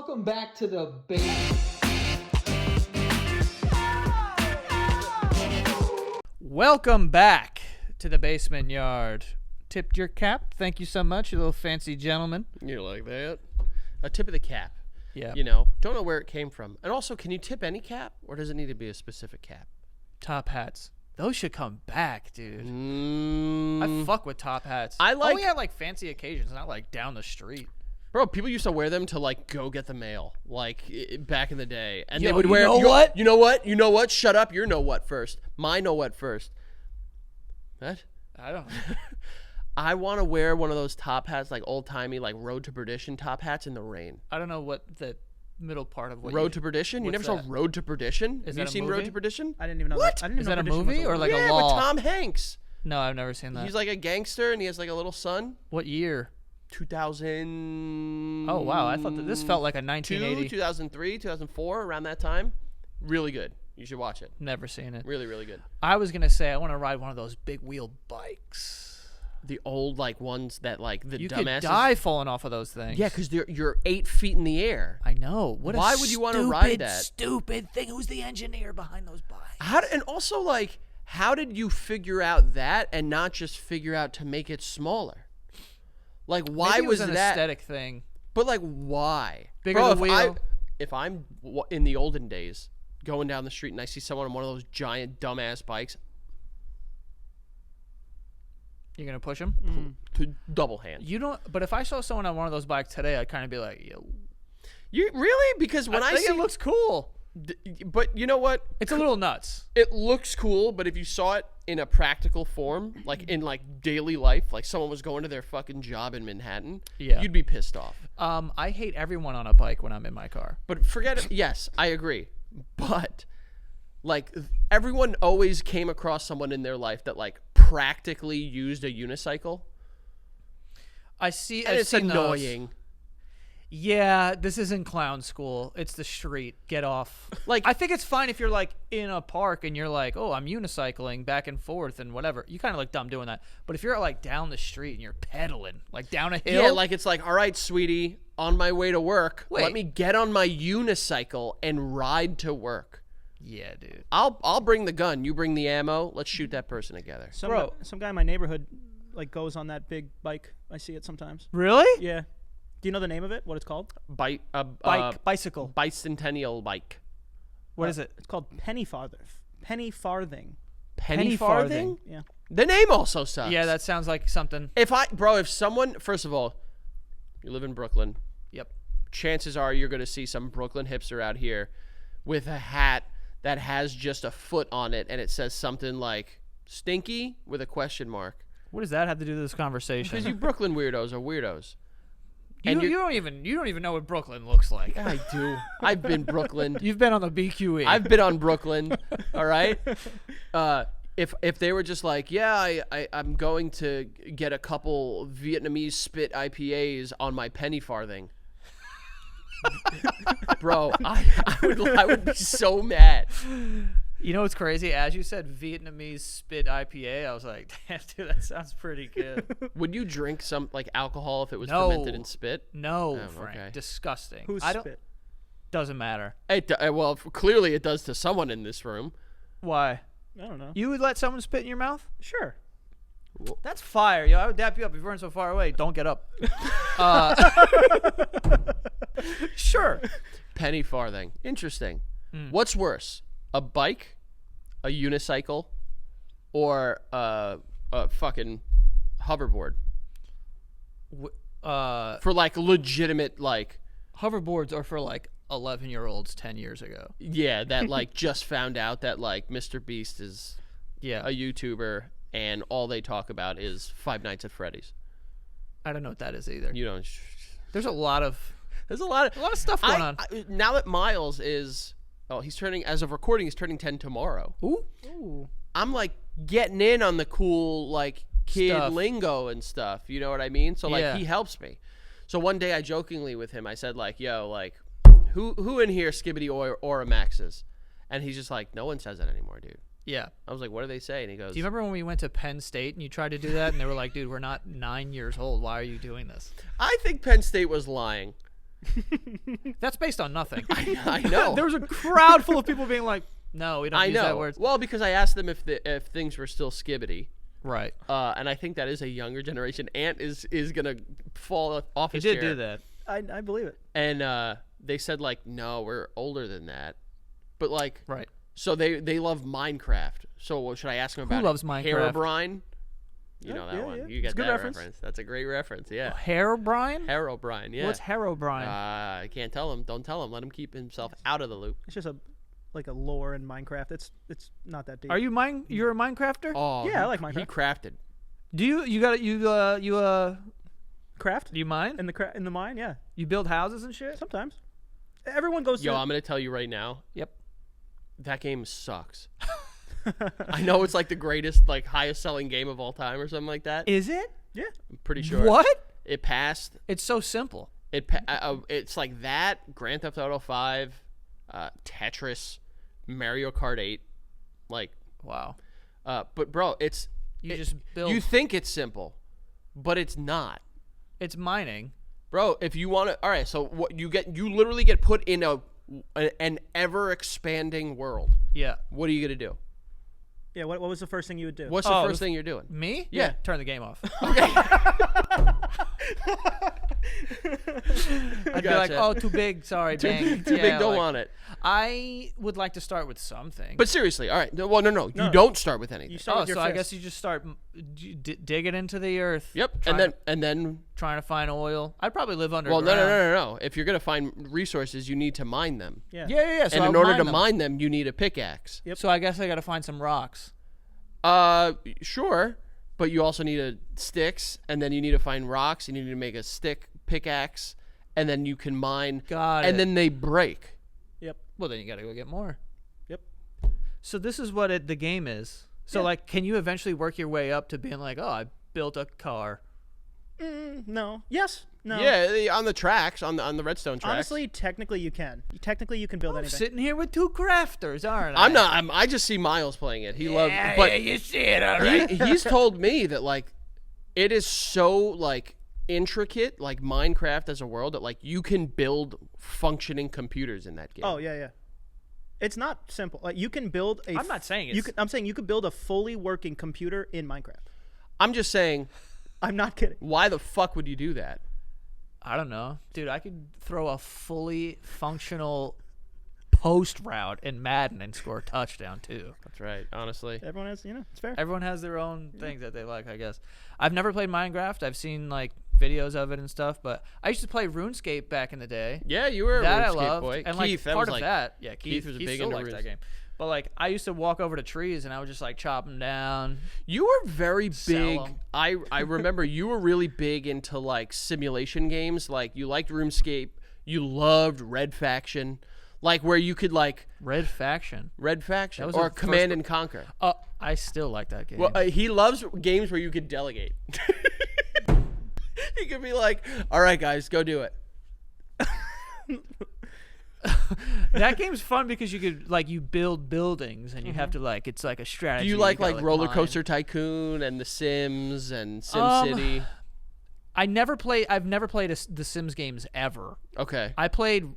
Welcome back to the basement. Welcome back to the basement yard. Tipped your cap. Thank you so much, you little fancy gentleman. You like that? A tip of the cap. Yeah. You know, don't know where it came from. And also, can you tip any cap, or does it need to be a specific cap? Top hats. Those should come back, dude. Mm. I fuck with top hats. I like- Only at like fancy occasions, not like down the street. Bro, people used to wear them to like go get the mail, like back in the day, and Yo, they would wear. You know what? You know what? You know what? Shut up! Your know what first. My know what first. What? I don't. I want to wear one of those top hats, like old timey, like Road to Perdition top hats in the rain. I don't know what the middle part of what. Road to Perdition? You what's never that? saw Road to Perdition? Is Have you that a seen movie? Road to Perdition? I didn't even know What? that. I didn't Is even that know a Perdition was movie or like yeah, a law? with Tom Hanks. No, I've never seen that. He's like a gangster, and he has like a little son. What year? 2000. Oh wow, I thought that this felt like a 1980. 2003, 2004, around that time. Really good. You should watch it. Never seen it. Really, really good. I was gonna say I want to ride one of those big wheel bikes. The old like ones that like the You dumbasses. could die falling off of those things. Yeah, because you're 8 feet in the air. I know. Why would you wanna ride that? Stupid thing. Who's the engineer behind those bikes? And also like, how did you figure out that and not just figure out to make it smaller? Like, why Maybe it was was an that? aesthetic thing? But like, why? Bigger Bro, the if wheel. if I'm in the olden days going down the street and I see someone on one of those giant dumbass bikes, You're gonna push him? to double hand. You don't. But if I saw someone on one of those bikes today, I'd kind of be like, "Yo, You really? Because when I think see it looks cool. but you know what? It's a little nuts." It looks cool, but if you saw it in a practical form, like in like daily life, like someone was going to their fucking job in Manhattan, Yeah. you'd be pissed off. I hate everyone on a bike when I'm in my car. But forget it. Yes, I agree. But like everyone always came across someone in their life that like practically used a unicycle, I see. and I've it's seen those. annoying. Yeah, this isn't clown school. It's the street. Get off. Like- I think it's fine if you're like in a park and you're like, oh, I'm unicycling back and forth and whatever. You kind of look dumb doing that. But if you're like down the street and you're pedaling like down a hill, Yeah, like it's like, all right, sweetie, on my way to work, Wait. let me get on my unicycle and ride to work. yeah, dude. I'll bring the gun, you bring the ammo. Let's shoot that person together. Some guy in my neighborhood like goes on that big bike. I see it sometimes. Really? Yeah. Do you know the name of it? What it's called? Bicycle. Bicentennial bike. What is it? It's called penny farthing. Penny farthing. Penny farthing? farthing? Yeah. The name also sucks. Yeah, that sounds like something. If someone, first of all, you live in Brooklyn, Yep. chances are you're going to see some Brooklyn hipster out here with a hat that has just a foot on it and it says something like stinky with a question mark. What does that have to do with this conversation? Because you Brooklyn weirdos are weirdos. You don't even know what Brooklyn looks like. I do. I've been Brooklyn. You've been on the BQE. I've been on Brooklyn. All right. If they were just like, yeah, I'm going to get a couple Vietnamese spit IPAs on my penny farthing. Bro, I would be so mad. You know what's crazy? As you said, Vietnamese spit IPA, I was like, damn, dude, that sounds pretty good. Would you drink some like alcohol if it was No. fermented in spit? No, Oh, Frank. okay. Disgusting. Who's I don't. spit? Doesn't matter. Well, clearly it does to someone in this room. Why? I don't know. You would let someone spit in your mouth? Sure. That's fire. Yo, I would dap you up if you weren't so far away. Don't get up. Sure. Penny farthing. Interesting. Hmm. What's worse, a bike, a unicycle, or a fucking hoverboard? For like legitimate like. Hoverboards are for like 11-year-olds 10 years ago. Yeah, that like just found out that like Mr. Beast is Yeah. a YouTuber and all they talk about is Five Nights at Freddy's. I don't know what that is either. You know, There's a lot of stuff going on. now that Miles is, he's turning, as of recording, he's turning 10 tomorrow. Ooh. I'm like getting in on the cool like kid Stuff. lingo and stuff. You know what I mean? So like Yeah. he helps me. So one day I jokingly with him, I said like, yo, like who in here Skibbity or Maxes? And he's just like, no one says that anymore, dude. Yeah. I was like, what do they say? And he goes, Do you remember when we went to Penn State and you tried to do that and they were like, dude, we're not 9 years old. Why are you doing this? I think Penn State was lying. That's based on nothing. I know. There was a crowd full of people being like, "No, we don't I use know. that word." Well, because I asked them if things were still skibbity. Right. And I think that is a younger generation. Ant is gonna fall off He his did chair. do that. I believe it. And they said like, no, we're older than that. But like, Right. so they love Minecraft. So should I ask them about loves Minecraft? Herobrine? You know that yeah, one. yeah. You It's get a good that reference. That's a great reference. Yeah. Herobrine? Herobrine. Yeah. What's Herobrine? I can't tell him. Don't tell him. Let him keep himself out of the loop. It's just like a lore in Minecraft. It's not that deep. Are you You're a Minecrafter? Oh, Yeah, I like He Minecraft. crafted. Do you craft do you mine? in the mine? Yeah, You build houses and shit? sometimes. Everyone goes Yo, to. I'm gonna tell you right now. Yep. That game sucks. I know it's like the greatest, like highest selling game of all time or something like that. Is it? Yeah. I'm pretty sure. What? It passed. It's so simple. It's like that. Grand Theft Auto 5, Tetris, Mario Kart 8, like. Wow. But bro, it's You just build. You think it's simple, but it's not, It's mining. bro. If you want to, all right. So what you literally get put in an ever expanding world. Yeah. What are you gonna do? Yeah. What was the first thing you would do? What's the Oh, first thing you're doing? Me? Yeah. Turn the game off. Okay. I'd be like, Gotcha. oh, too big. Sorry, bang. Too big. Don't want it. I would like to start with something. But seriously, all right. Well, no. You No. don't start with anything. You start oh, with your so I fist. guess you just start dig it into the earth. Yep. Trying, And then. trying to find oil. I'd probably live Well, underground. no. If you're gonna find resources, you need to mine them. Yeah. Yeah. So And I in would order to them. mine them, you need a pickaxe. Yep. So I guess I got to find some rocks. Sure, but you also need sticks, and then you need to find rocks, and you need to make a stick pickaxe, and then you can mine. Got and it. then they break. Yep. Well, then you got to go get more. Yep. So this is what the game is. So Yeah. like, can you eventually work your way up to being like, oh, I built a car? No. Yes. No. Yeah, on the tracks, on the redstone tracks. Honestly, technically you can. Technically you can build I'm anything. sitting here with two crafters, aren't I? I'm not. I just see Miles playing it. He loves. Yeah, But yeah, you see it, all right. he's told me that like, it is so like intricate, like Minecraft as a world, that like you can build functioning computers in that game. Oh yeah. It's not simple. Like you can build a. I'm not saying You it's- can, I'm saying you could build a fully working computer in Minecraft. I'm just saying, I'm not kidding. why the fuck would you do that? I don't know. Dude, I could throw a fully functional post route in Madden and score a touchdown, too. That's right. Honestly. Everyone has, it's fair. Everyone has their own things that they like, I guess. I've never played Minecraft. I've seen, like, videos of it and stuff, but I used to play RuneScape back in the day. Yeah, you were a That I RuneScape loved. boy. And, Keith, like, part of like, that, yeah, Keith was he big still into liked that runes. game. But, like, I used to walk over to trees, and I would just, like, chop them down. You were very big. 'em. I remember you were really big into like simulation games. Like you liked RuneScape. You loved Red Faction, like where you could like Red Faction. Red Faction was or the first Command one. and Conquer. Oh, I still like that game. Well, he loves games where you could delegate. He could be like, "All right, guys, go do it." That game's fun because you could like you build buildings and you have to like it's like a Do strategy. you like gotta, Roller mine. Coaster Tycoon and The Sims and SimCity? I've never played the Sims games ever. Okay. I played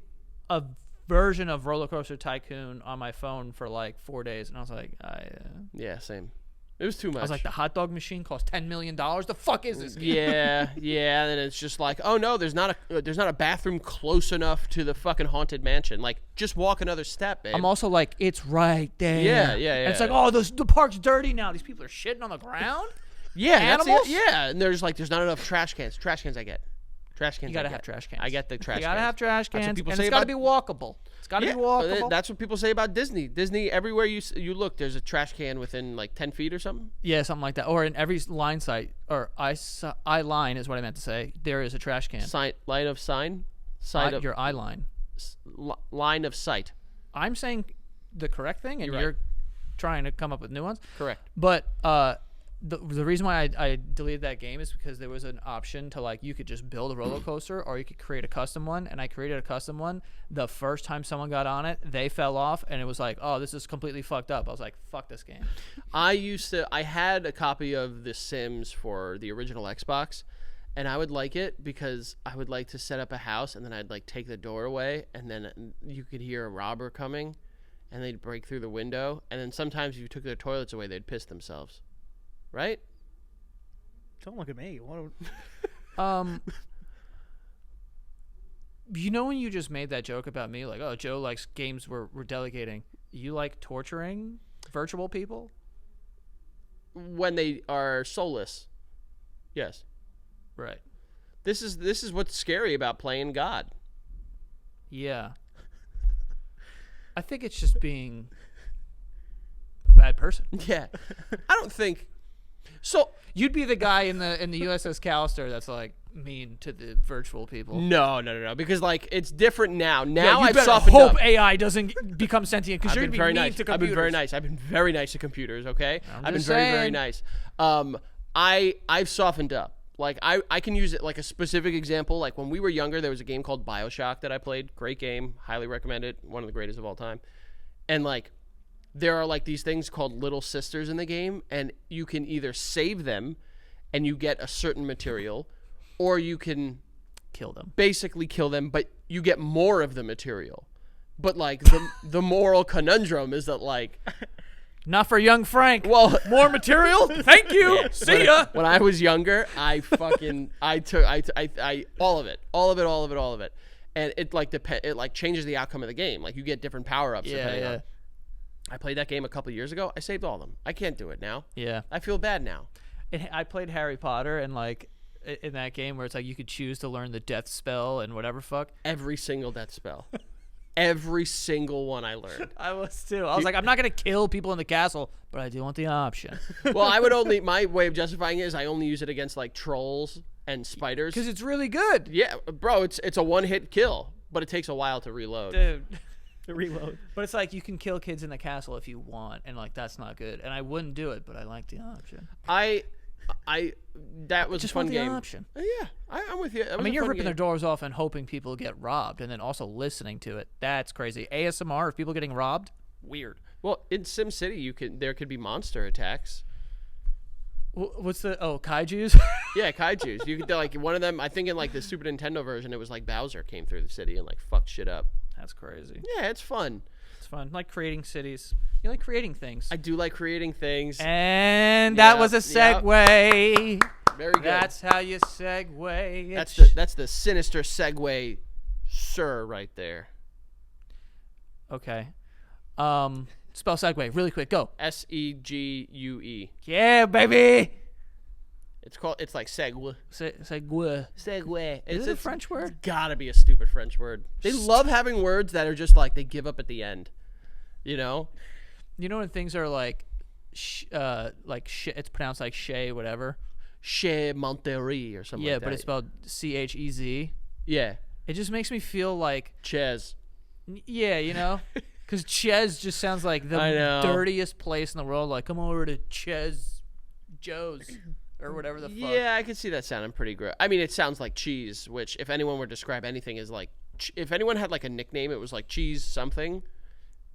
a version of Roller Coaster Tycoon on my phone for like 4 days, and I was like, Yeah, same. It was too much. I was like, the hot dog machine costs $10 million. The fuck is this game? yeah, and then it's just like, oh no, there's not a bathroom close enough to the fucking haunted mansion. Like, just walk another step, babe. I'm also like, it's right there. Yeah. And it's yeah. like, oh, the park's dirty now. These people are shitting on the ground. yeah, that's animals? yeah, and there's not enough trash cans. Trash cans I get. Trash cans. You gotta I have get. trash cans. I get the trash. You gotta cans. have trash That's what cans, people and say it's gotta about- be walkable. It's gotta Yeah, be walkable. that's what people say about Disney. Disney, everywhere you look, there's a trash can within like 10 feet or something. Yeah, something like that. Or in every line site, or eye line is what I meant to say. There is a trash can. Line of sign. Side of Your eye line. line of sight. I'm saying the correct thing, and You're you're right. trying to come up with new ones. Correct. But the reason why I deleted that game is because there was an option to like you could just build a roller coaster or you could create a custom one, and I created a custom one. The first time someone got on it, they fell off, and it was like, oh, this is completely fucked up. I was like, fuck this game. I had a copy of The Sims for the original Xbox, And I would like it because I would like to set up a house, and then I'd like take the door away, and then you could hear a robber coming, and they'd break through the window. And then sometimes if you took their toilets away, they'd piss themselves. Right? Don't look at me. What? You know when you just made that joke about me, like, oh, Joe likes games we're delegating. You like torturing virtual people? When they are soulless. Yes. Right. This is what's scary about playing God. Yeah. I think it's just being a bad person. Yeah. I don't think so. You'd be the guy in the USS Callister that's like mean to the virtual people. No, because like it's different now. Yeah, Now you I've better softened hope up. AI doesn't become sentient because you're I've been gonna be very mean nice. to I've computers. been very nice. I've been very nice to computers. Okay, I'm I've been just very saying. nice. I've softened up. Like I can use it like a specific example. Like when we were younger, there was a game called BioShock that I played. Great game, highly recommend it. One of the greatest of all time. And like there are like these things called little sisters in the game, and you can either save them, and you get a certain material, or you can Kill them. basically kill them, but you get more of the material. But like the moral conundrum is that like, Not for young Frank. well, More material? Thank you. See ya. when I was younger, I took all of it, and it like it like changes the outcome of the game. Like you get different power ups. Yeah. I played that game a couple years ago. I saved all of them. I can't do it now. Yeah. I feel bad now. I played Harry Potter, and like in that game where it's like you could choose to learn the death spell and whatever fuck. Every single death spell, every single one I learned. I was too. I was like, I'm not gonna kill people in the castle, but I do want the option Well, I would only, my way of justifying it is I only use it against like trolls and spiders. because it's really good, Yeah, bro, it's a one-hit kill, but it takes a while to reload. dude. The reload. But it's like you can kill kids in the castle if you want, and like that's not good. And I wouldn't do it, but I like the option. That was Just a fun want the game. option. Yeah, I'm with you. I mean, you're ripping their doors off and hoping people get robbed, and then also listening to it. That's crazy. ASMR of people getting robbed, weird. Well, in SimCity, there could be monster attacks. What's the kaijus? Yeah, kaiju's. You could like one of them. I think in like the Super Nintendo version, it was like Bowser came through the city and like fucked shit up. That's crazy. Yeah, it's fun. It's fun. Like creating cities. You like creating things. I do like creating things. And that was a Yep. segue. Very good. That's how you segue. That's the sinister segue, sir, right there. Okay. Spell segue really quick. Go. SEGUE. Yeah, baby. It's like segue. Segue. Segue. Is it a French word? It's gotta be a stupid French word. They love having words that are just like they give up at the end. You know? You know when things are like, it's pronounced like Chez, whatever. Chez Monterey or something Yeah, like that. but it's spelled CHEZ. Yeah. It just makes me feel like, Ches. yeah, you know? Because Ches just sounds like the I know. dirtiest place in the world. Like, come over to Ches Joe's or whatever the fuck. Yeah, I can see that sounding pretty gross. I mean, it sounds like cheese, which if anyone were to describe anything is like, if anyone had like a nickname, it was like cheese something.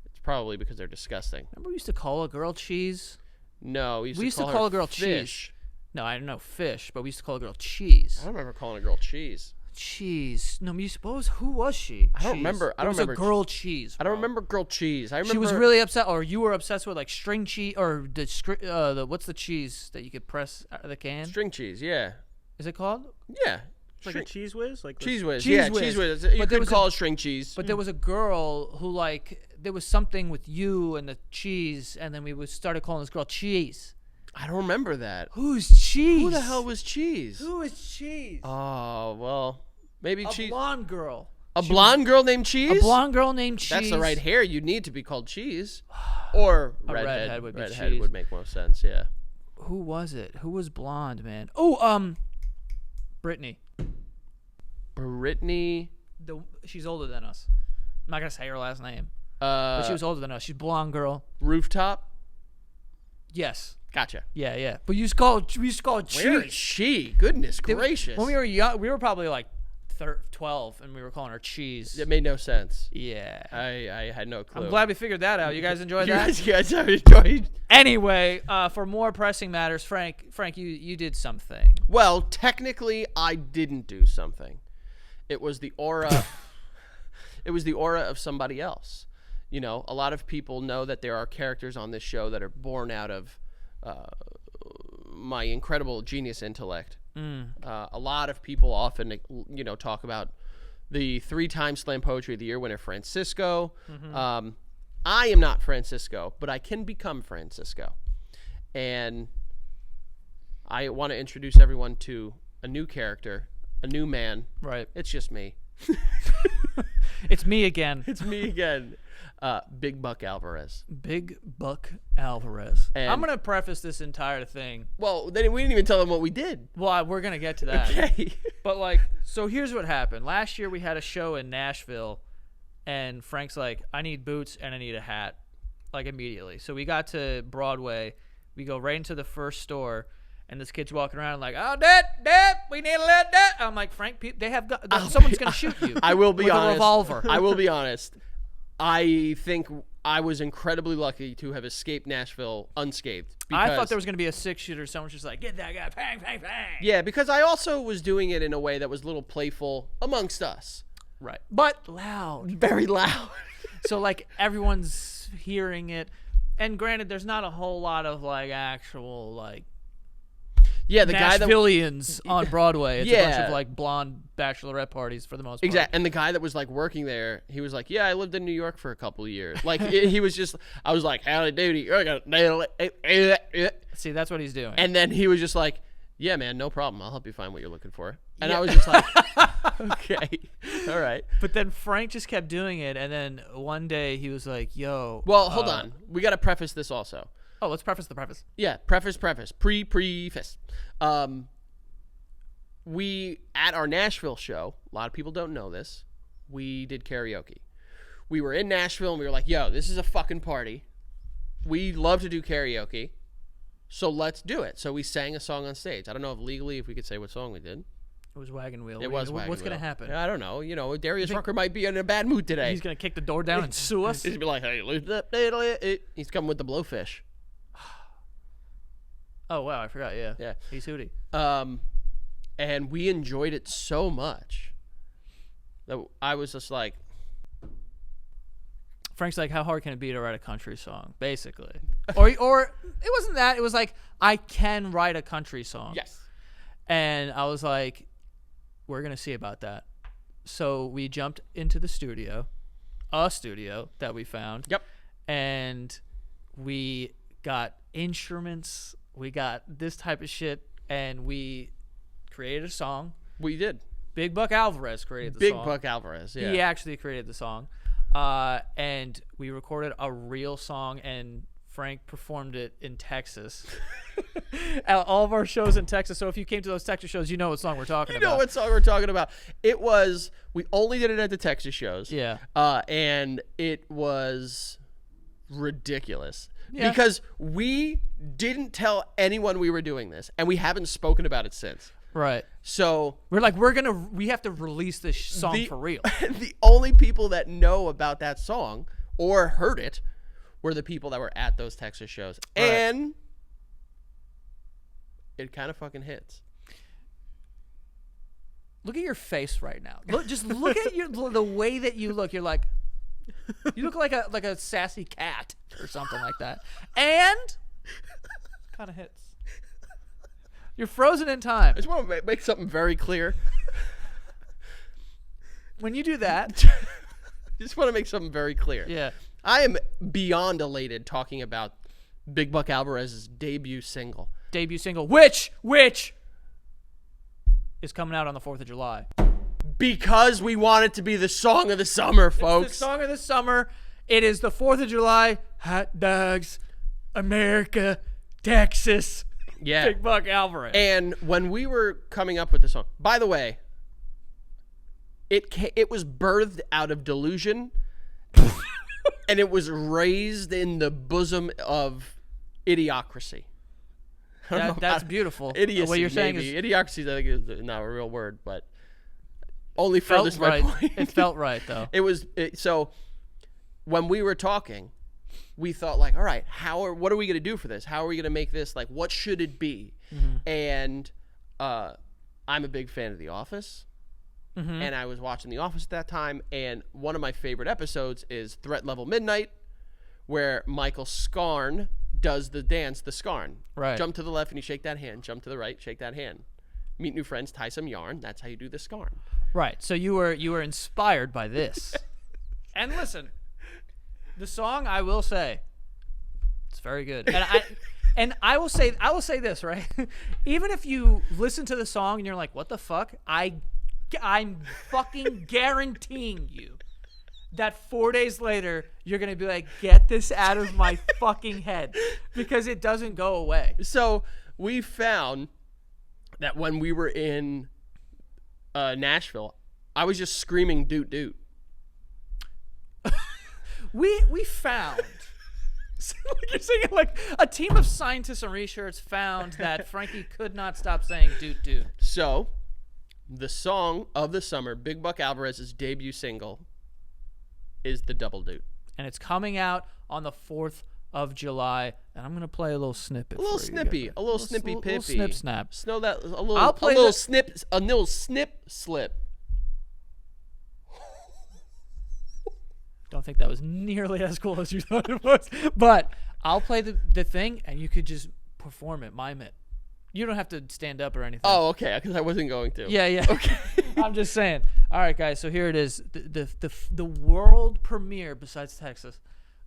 It's probably because they're disgusting. Remember we used to call a girl cheese? No, we We used to to call call her a girl fish. cheese. No, I don't know fish, but we used to call a girl cheese. I don't remember calling a girl cheese. Cheese. No, who was she? I don't Cheese. remember. I There don't was a remember girl cheese. I don't bro. remember girl cheese. I remember She was really upset, or you were obsessed with like string cheese, or the what's the cheese that you could press out of the can? string cheese. Yeah, Is it called? yeah. It's like a cheese whiz, like Cheese whiz. Cheese Yeah, whiz. cheese whiz. You But there could was call it string cheese. But there was a girl who like there was something with you and the cheese, and then we started calling this girl cheese. I don't remember that. Who's cheese? Who the hell was cheese? Who is cheese? Oh well, maybe A cheese. blonde girl. A blonde girl named Cheese. A blonde girl named Cheese. That's the right hair. You need to be called Cheese, or A redhead. redhead would be redhead Cheese. would make more sense. Yeah. Who was it? Who was blonde, man? Oh, Brittany. Brittany. She's older than us. I'm not gonna say her last name, but she was older than us. She's a blonde girl. Rooftop. Yes. Gotcha. Yeah. But we used to call it cheese. Where is she? Goodness gracious. When we were young, we were probably like 12, and we were calling her Cheese. It made no sense. Yeah. I had no clue. I'm glad we figured that out. You guys enjoyed You that? guys have enjoyed. Anyway, for more pressing matters, Frank, you did something. Well, technically, I didn't do something. It was the aura. It was the aura of somebody else. You know, a lot of people know that there are characters on this show that are born out of my incredible genius intellect. A lot of people often, you know, talk about the 3-time Slam Poetry of the Year winner, Francisco. I am not Francisco, but I can become Francisco. And I want to introduce everyone to a new character, a new man. Right. It's just me. It's me again. It's me again. Big Buck Alvarez. Big Buck Alvarez. And- I'm going to preface this entire thing. Well, then we didn't even tell them what we did. Well, we're going to get to that. Okay. But, like, so here's what happened. Last year we had a show in Nashville, and Frank's like, I need boots and I need a hat, like, immediately. So we got to Broadway. We go right into the first store, and this kid's walking around like, oh, Dad, we need a little Dad. I'm like, Frank, they have someone's going to shoot you. I will be with honest. a revolver. I will be honest. I think I was incredibly lucky to have escaped Nashville unscathed. I thought because- there was going to be a 6-shooter. Someone's just like, get that guy, bang, bang, bang. Yeah, because I also was doing it in a way that was a little playful amongst us. Right. But loud. Very loud. So, like, everyone's hearing it. And granted, there's not a whole lot of, like, actual, like, Yeah, the guy that Nashvillians on Broadway. It's a bunch Yeah. of, like, blonde bachorette parties for the most part. exactly, and the guy that was like working there, he was like, "Yeah, I lived in New York for a couple of years." Like he was just, I was like, "Howdy doody, you're gonna nail it." See, that's what he's doing. And then he was just like, "Yeah, man, no problem. I'll help you find what you're looking for." And I was just like, "Okay, all right." But then Frank just kept doing it. And then one day he was like, yo. Well, hold on. We got to preface this also. Oh, let's preface the preface. Yeah, preface, preface. We, at our Nashville show, a lot of people don't know this, we did karaoke. We were in Nashville, and we were like, yo, this is a fucking party. We love to do karaoke, so let's do it. So we sang a song on stage. I don't know if legally if we could say what song we did. It was Wagon Wheel. It was Wagon What's going to Wheel. happen? I don't know. You know, Darius Rucker might be in a bad mood today. He's going to kick the door down and sue us? He's be like, hey, he's coming with the blowfish. Oh, wow. I forgot. Yeah. Yeah. He's Hootie. And we enjoyed it so much that I was just like, Frank's like, how hard can it be to write a country song, basically? Or it wasn't that. It was like, I can write a country song. yes. And I was like, we're going to see about that. So we jumped into the studio, a studio that we found. Yep. And we got instruments. We got this type of shit. And we created a song. We did. Big Buck Alvarez created the Big song. Buck Alvarez, yeah. He actually created the song. And we recorded a real song, and Frank performed it in Texas. At all of our shows in Texas. So if you came to those Texas shows, you know what song we're talking You about. know what song we're talking about. It was, we only did it at the Texas shows. Yeah. And it was ridiculous. Yeah. Because we didn't tell anyone we were doing this, and we haven't spoken about it since. Right. So We're like, we have to release this song for real. the only people that know about that song or heard it were the people that were at those Texas shows. Right. And it kind of fucking hits. Look at your face right now. Just look at the way that you look. You're like, you look like a sassy cat or something like that. And kind of hits. You're frozen in time. I just want to make something very clear. When you do that, Just want to make something very clear. yeah. I am beyond elated talking about Big Buck Alvarez's debut single. Debut single, which is coming out on the 4th of July. Because we want it to be the song of the summer, folks. It's the song of the summer. It is the 4th of July. Hot dogs, America, Texas. Yeah. Big Buck Alvarez. And when we were coming up with the song, by the way, it was birthed out of delusion, and it was raised in the bosom of idiocracy. I don't know That's how- beautiful. Idiocy, What you're saying maybe. is Idiocracy, I think, is not a real word, but only felt furthers my right. point. It felt right though. So when we were talking, we thought like, all right, what are we gonna do for this? How are we gonna make this like? What should it be? And I'm a big fan of The Office. And I was watching The Office at that time, and one of my favorite episodes is Threat Level Midnight, where Michael Scarn does the dance, the Scarn. Right. Jump to the left and you shake that hand. Jump to the right, shake that hand. Meet new friends, tie some yarn. That's how you do the Scarn. Right. So you were inspired by this. And listen, the song, I will say, it's very good. And I will say this, right? Even if you listen to the song and you're like, what the fuck? I'm fucking guaranteeing you that 4 days later, you're going to be like, get this out of my fucking head, because it doesn't go away. So we found that when we were in Nashville, I was just screaming doot doot. We found, like you're saying, like a team of scientists and researchers found that Frankie could not stop saying doot doot. So the song of the summer, Big Buck Alvarez's debut single, is the Double Doot. And it's coming out on the 4th of July. And I'm going to play a little snippet. A little for you snippy. guys. A little snippy pippy. Little snip snap. Snow that I'll play a little snip slip. Don't think that was nearly as cool as you thought it was. But I'll play the thing, and you could just perform it, mime it. You don't have to stand up or anything. Oh, okay, because I wasn't going to. Yeah. Okay. I'm just saying. All right, guys. So here it is. The world premiere, besides Texas,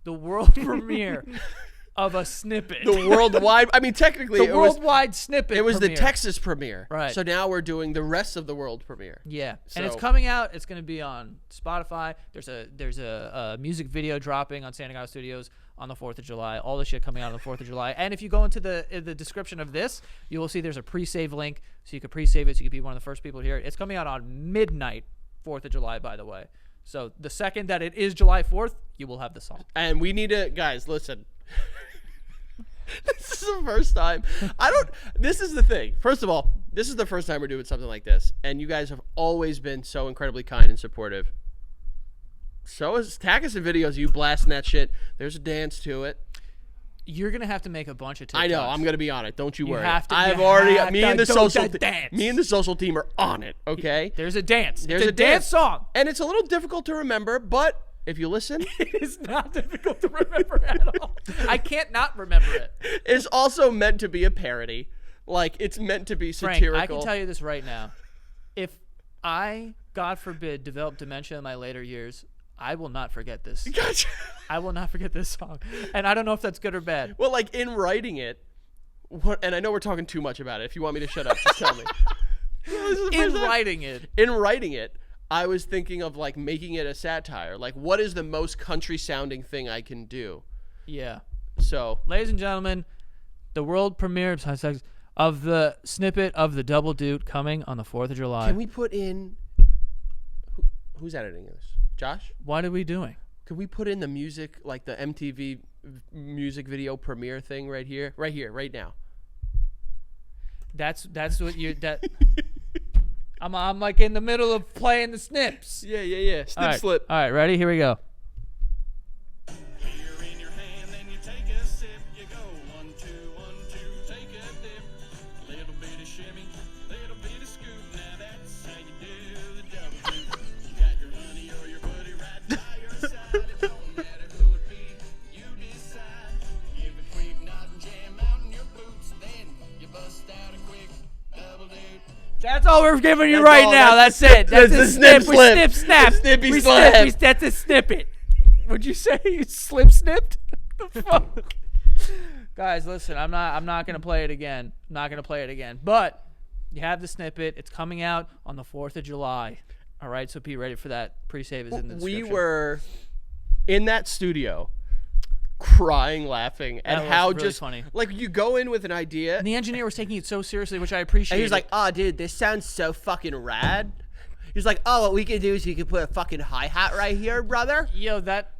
the world premiere of a snippet. The worldwide. I mean, technically, the worldwide snippet. It was premiere. the Texas premiere. Right. So now we're doing the rest of the world premiere. Yeah, So, and it's coming out. It's going to be on Spotify. There's a music video dropping on Santa Gato Studios on the 4th of July. All the shit coming out on the 4th of July. And if you go into the description of this, you will see there's a pre-save link, so you can pre-save it, so you can be one of the first people to hear it. It's coming out on midnight, 4th of July, by the way. So the second that it is July 4th, you will have the song. And we need to, guys, listen. This is the first time. This is the thing. First of all, this is the first time we're doing something like this. And you guys have always been so incredibly kind and supportive. So tag us in videos of you blasting that shit. There's a dance to it. You're going to have to make a bunch of TikToks. I know. I'm going to be on it. Don't you worry. Have to, I've you already. have Me to and the do social. the dance. Me and the social team are on it. Okay. There's a dance. There's it's a dance song. And it's a little difficult to remember, but if you listen, It is not difficult to remember at all. I can't not remember it. it's also meant to be a parody. Like, it's meant to be Frank, satirical. I can tell you this right now. If I, God forbid, develop dementia in my later years, I will not forget this. Gotcha. I will not forget this song. And I don't know if that's good or bad. Well, like, in writing it, and I know we're talking too much about it. If you want me to shut up, just tell me. In writing it, I was thinking of, like, making it a satire. Like, what is the most country-sounding thing I can do? yeah. So, Ladies and gentlemen, the world premiere of the snippet of the Double Doot coming on the 4th of July. can we put in... Who's editing this? Josh? What are we doing? Could we put in the music, like the MTV music video premiere thing right here, right now? That's what you that. I'm like in the middle of playing the snips. Yeah. Snip All right. slip. All right, ready? Here we go. Beer in your hand, then you take a sip. You go 1, 2, 1, 2, take a dip. Little bit of shimmy, little bit of scoop. Now that's how you do the double doot. You got your honey or your buddy right by your side. It don't matter who it be, you decide. Give a quick nod and jam out in your boots. Then you bust out a quick double doot. That's all we're giving you That's right all. now. That's That's it. That's the a snip snip. We slip. snip snap. The snippy We slip. snip. That's a snippet. Would you say you slip snipped? The fuck? Guys, listen. I'm not gonna play it again. I'm not gonna play it again. But you have the snippet. It's coming out on the 4th of July. All right. So be ready for that. Pre-save is in the description. We were in that studio crying, laughing at That was how really just funny. like you go in with an idea And the engineer was taking it so seriously, which I appreciate. and he was like, "Oh, dude, this sounds so fucking rad." He's like, "Oh, what we could do is we could put a fucking hi-hat right here, brother." yo, that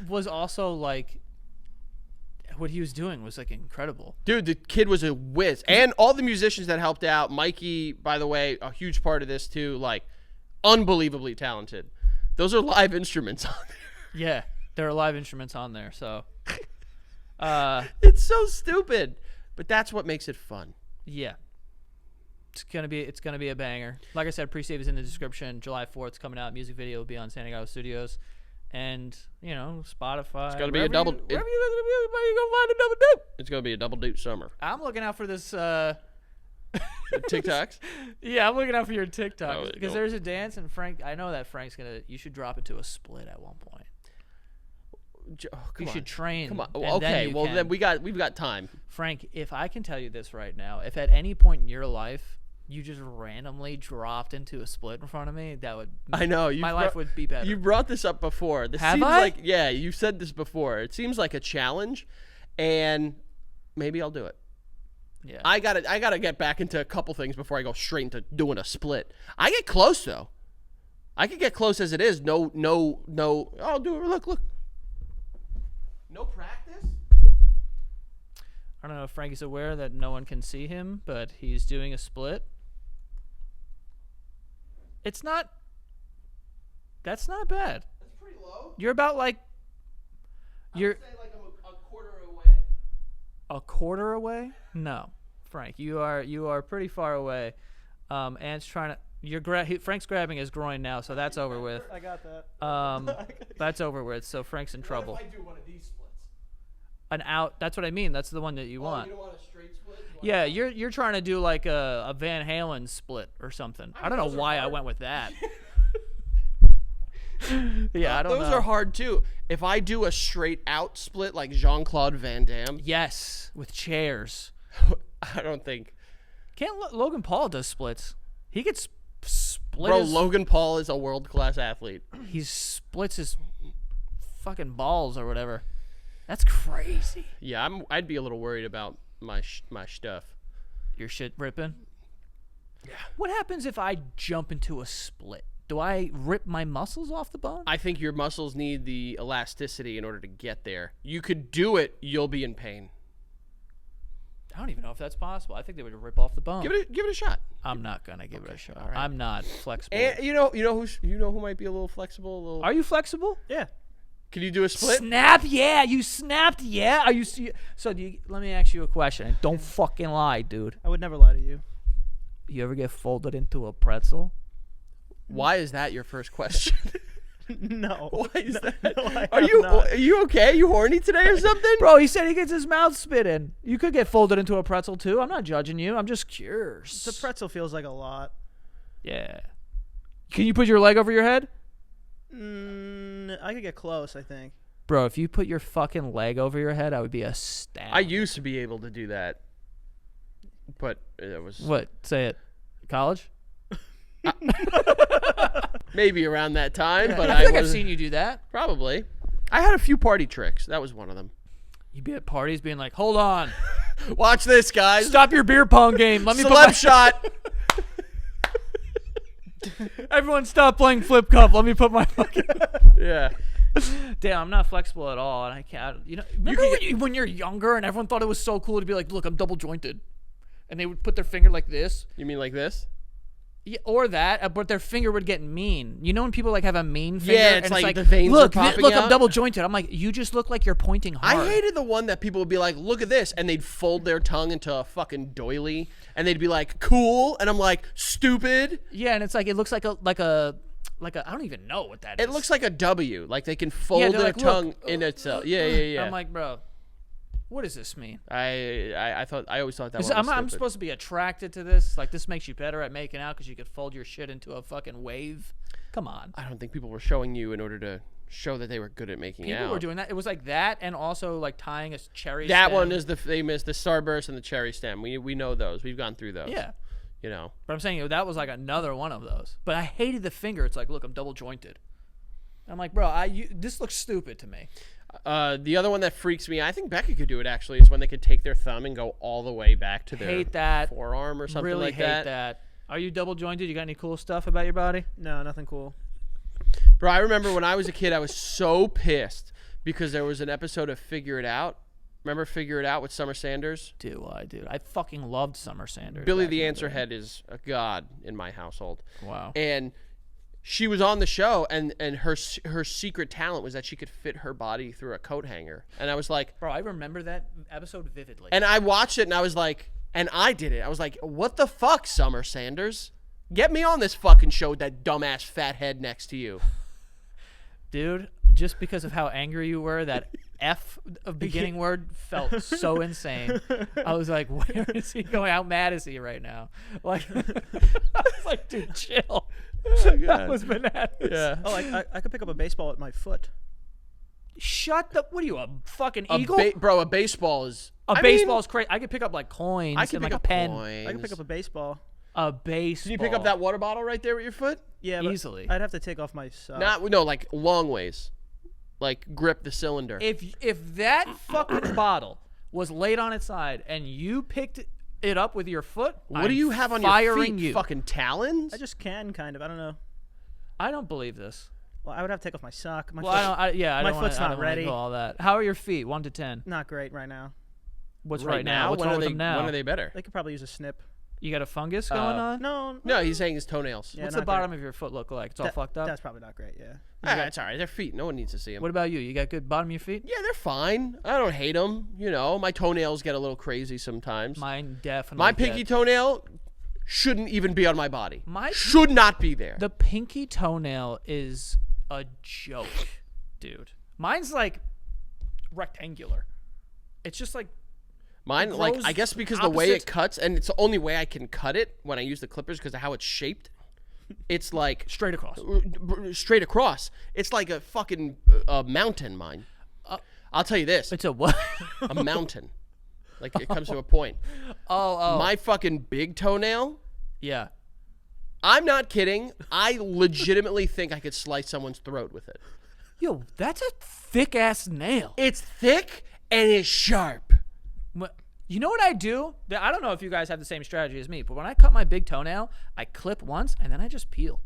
was also like what he was doing was like incredible. Dude, the kid was a whiz. And all the musicians that helped out, Mikey, by the way, a huge part of this too. Like, unbelievably talented. Those are live instruments on there. Yeah, there are live instruments on there, so It's so stupid, but that's what makes it fun. yeah. It's gonna be a banger. Like I said, pre-save is in the description. July 4th coming out. Music video will be on Santiago Studios, and Spotify. It's gonna be a double. Where you gonna find a double doot? It's gonna be a double doot summer. I'm looking out for this. TikToks. Yeah, I'm looking out for your TikTok Oh, because no. there's a dance, and Frank. I know that Frank's gonna. You should drop it to a split at one point. Come You on. should train. Come on. and Okay. then you Well, can. then we've got time. Frank, if I can tell you this right now, if at any point in your life you just randomly dropped into a split in front of me, that would I know. my life would be better. You brought this up before. This Have seems I? like you said this before. It seems like a challenge, and maybe I'll do it. yeah. I gotta get back into a couple things before I go straight into doing a split. I get close though. I could get close as it is. No. I'll do it. Look. No practice. I don't know if Frankie's aware that no one can see him, but he's doing a split. It's not. That's not bad. That's pretty low. You're about like. You're Say like I'm a quarter away. a quarter away. No, Frank, you are pretty far away. Ant's trying to. Frank's grabbing his groin now, so that's over with. I got that. That's over with. So Frank's in trouble. What if I do one of these splits? An out. That's what I mean. That's the one that you want. You don't want a straight split? Yeah, you're trying to do like a Van Halen split or something. I don't know why I went with that. Yeah, I don't know. Those are hard too. If I do a straight out split like Jean-Claude Van Damme, Yes, with chairs. I don't think. Logan Paul does splits. He gets split. Bro, Logan Paul is a world-class athlete. He splits his fucking balls or whatever. That's crazy. Yeah, I'd be a little worried about my stuff. Your shit ripping? Yeah. What happens if I jump into a split? Do I rip my muscles off the bone? I think your muscles need the elasticity in order to get there. You could do it, you'll be in pain. I don't even know if that's possible. I think they would rip off the bone. Give it a shot. I'm not gonna give it a shot. all right. I'm not flexible. And you know who might be a little flexible, a little. Are you flexible? Yeah. Can you do a split? Snap, yeah. You snapped, yeah. Are you? So let me ask you a question. And don't fucking lie, dude. I would never lie to you. You ever get folded into a pretzel? Why is that your first question? No. Why is that? No, I Are have you not. are you okay? You horny today or something? Bro, he said he gets his mouth spit in. You could get folded into a pretzel too. I'm not judging you. I'm just curious. The pretzel feels like a lot. Yeah. Can you put your leg over your head? I could get close, I think. Bro, if you put your fucking leg over your head, I would be astounded. I used to be able to do that, but it was What? Say it. College? maybe around that time. But I think I've wasn't- seen you do that. Probably. I had a few party tricks. That was one of them. You'd be at parties being like, hold on. Watch this, guys. Stop your beer pong game. Let me put Celeb my shot. Everyone stop playing flip cup. Let me put my fucking Yeah. Damn, I'm not flexible at all, and I can't. Remember when you're younger and everyone thought it was so cool to be like, "Look, I'm double jointed," and they would put their finger like this, You mean like this? yeah, or that, but their finger would get mean. You know when people like have a mean finger, Yeah, and it's like the like, veins are look, popping look, out." I'm double jointed. I'm like, you just look like you're pointing hard. I hated the one that people would be like, look at this, and they'd fold their tongue into a fucking doily, and they'd be like, cool, and I'm like, stupid. Yeah, and it's like it looks like a I don't even know what that is. It looks like a W, like they can fold they're their like, tongue look. in itself. Yeah. I'm like, bro, what does this mean? I always thought that Is- one was I'm stupid. supposed to be attracted to this? Like, this makes you better at making out because you could fold your shit into a fucking wave? Come on. I don't think people were showing you in order to show that they were good at making People out. were doing that. It was like that, and also like tying a cherry. That stem. one is the famous, the starburst and the cherry stem. We know those. We've gone through those. Yeah, You know. but I'm saying that was like another one of those. But I hated the finger. It's like, look, I'm double jointed. I'm like, bro, this looks stupid to me. The other one that freaks me, I think Becca could do it actually, is when they could take their thumb and go all the way back to their Hate that. forearm or something Really like hate that. Are you double jointed? You got any cool stuff about your body? No, nothing cool. Bro, I remember when I was a kid, I was so pissed because there was an episode of Figure It Out. Remember Figure It Out with Summer Sanders? Dude, I fucking loved Summer Sanders. Billy back the in Answer day. Head is a god in my household. Wow. And she was on the show, and her secret talent was that she could fit her body through a coat hanger. And I was like, Bro, I remember that episode vividly. and I watched it, and I was like, and I did it. I was like, what the fuck, Summer Sanders? Get me on this fucking show with that dumbass fat head next to you. Dude, just because of how angry you were, that F of beginning word felt so insane. I was like, where is he going? How mad is he right now? Like, I was like, dude, chill. That was bananas. Yeah. Oh, I could pick up a baseball at my foot. Shut the. What are you, a fucking A eagle? bro, a baseball is... A baseball's crazy. I could pick up like coins I can and like pick a up pen. coins. I could pick up a baseball. A baseball. Can you pick up that water bottle right there with your foot? Yeah, but Easily. I'd have to take off my sock. No, like long ways. Like grip the cylinder. If that fucking bottle was laid on its side and you picked it up with your foot, What do you have on your firing feet? you. Fucking talons? I just can kind of. I don't know. I don't believe this. Well, I would have to take off my sock. My Well, foot, I my don't wanna- foot's I not don't wanna ready. go all that. How are your feet? 1 to 10. Not great right now. What's right now? What's when wrong are with they, them now? When are they better? They could probably use a snip. You got a fungus going on? No, he's saying his toenails. Yeah, What's not the bottom great. of your foot look like? It's all That- fucked up. That's probably not great. Yeah. It's all right. They're feet. No one needs to see them. What about you? You got good bottom of your feet? Yeah, they're fine. I don't hate them. You know, my toenails get a little crazy sometimes. Mine definitely. My get- pinky toenail shouldn't even be on my body. My- should not be there. The pinky toenail is a joke, dude. Mine's like rectangular. It's just like Mine, like, grows I guess because the way it opposite- cuts, and it's the only way I can cut it when I use the clippers because of how it's shaped. It's like straight across. straight across. It's like a fucking mountain, mine. I'll tell you this. It's a what? A mountain. Like, it comes to a point. Oh. My fucking big toenail, Yeah. I'm not kidding. I legitimately think I could slice someone's throat with it. Yo, that's a thick ass nail. It's thick and it's sharp. You know what I do? I don't know if you guys have the same strategy as me, but when I cut my big toenail, I clip once and then I just peel.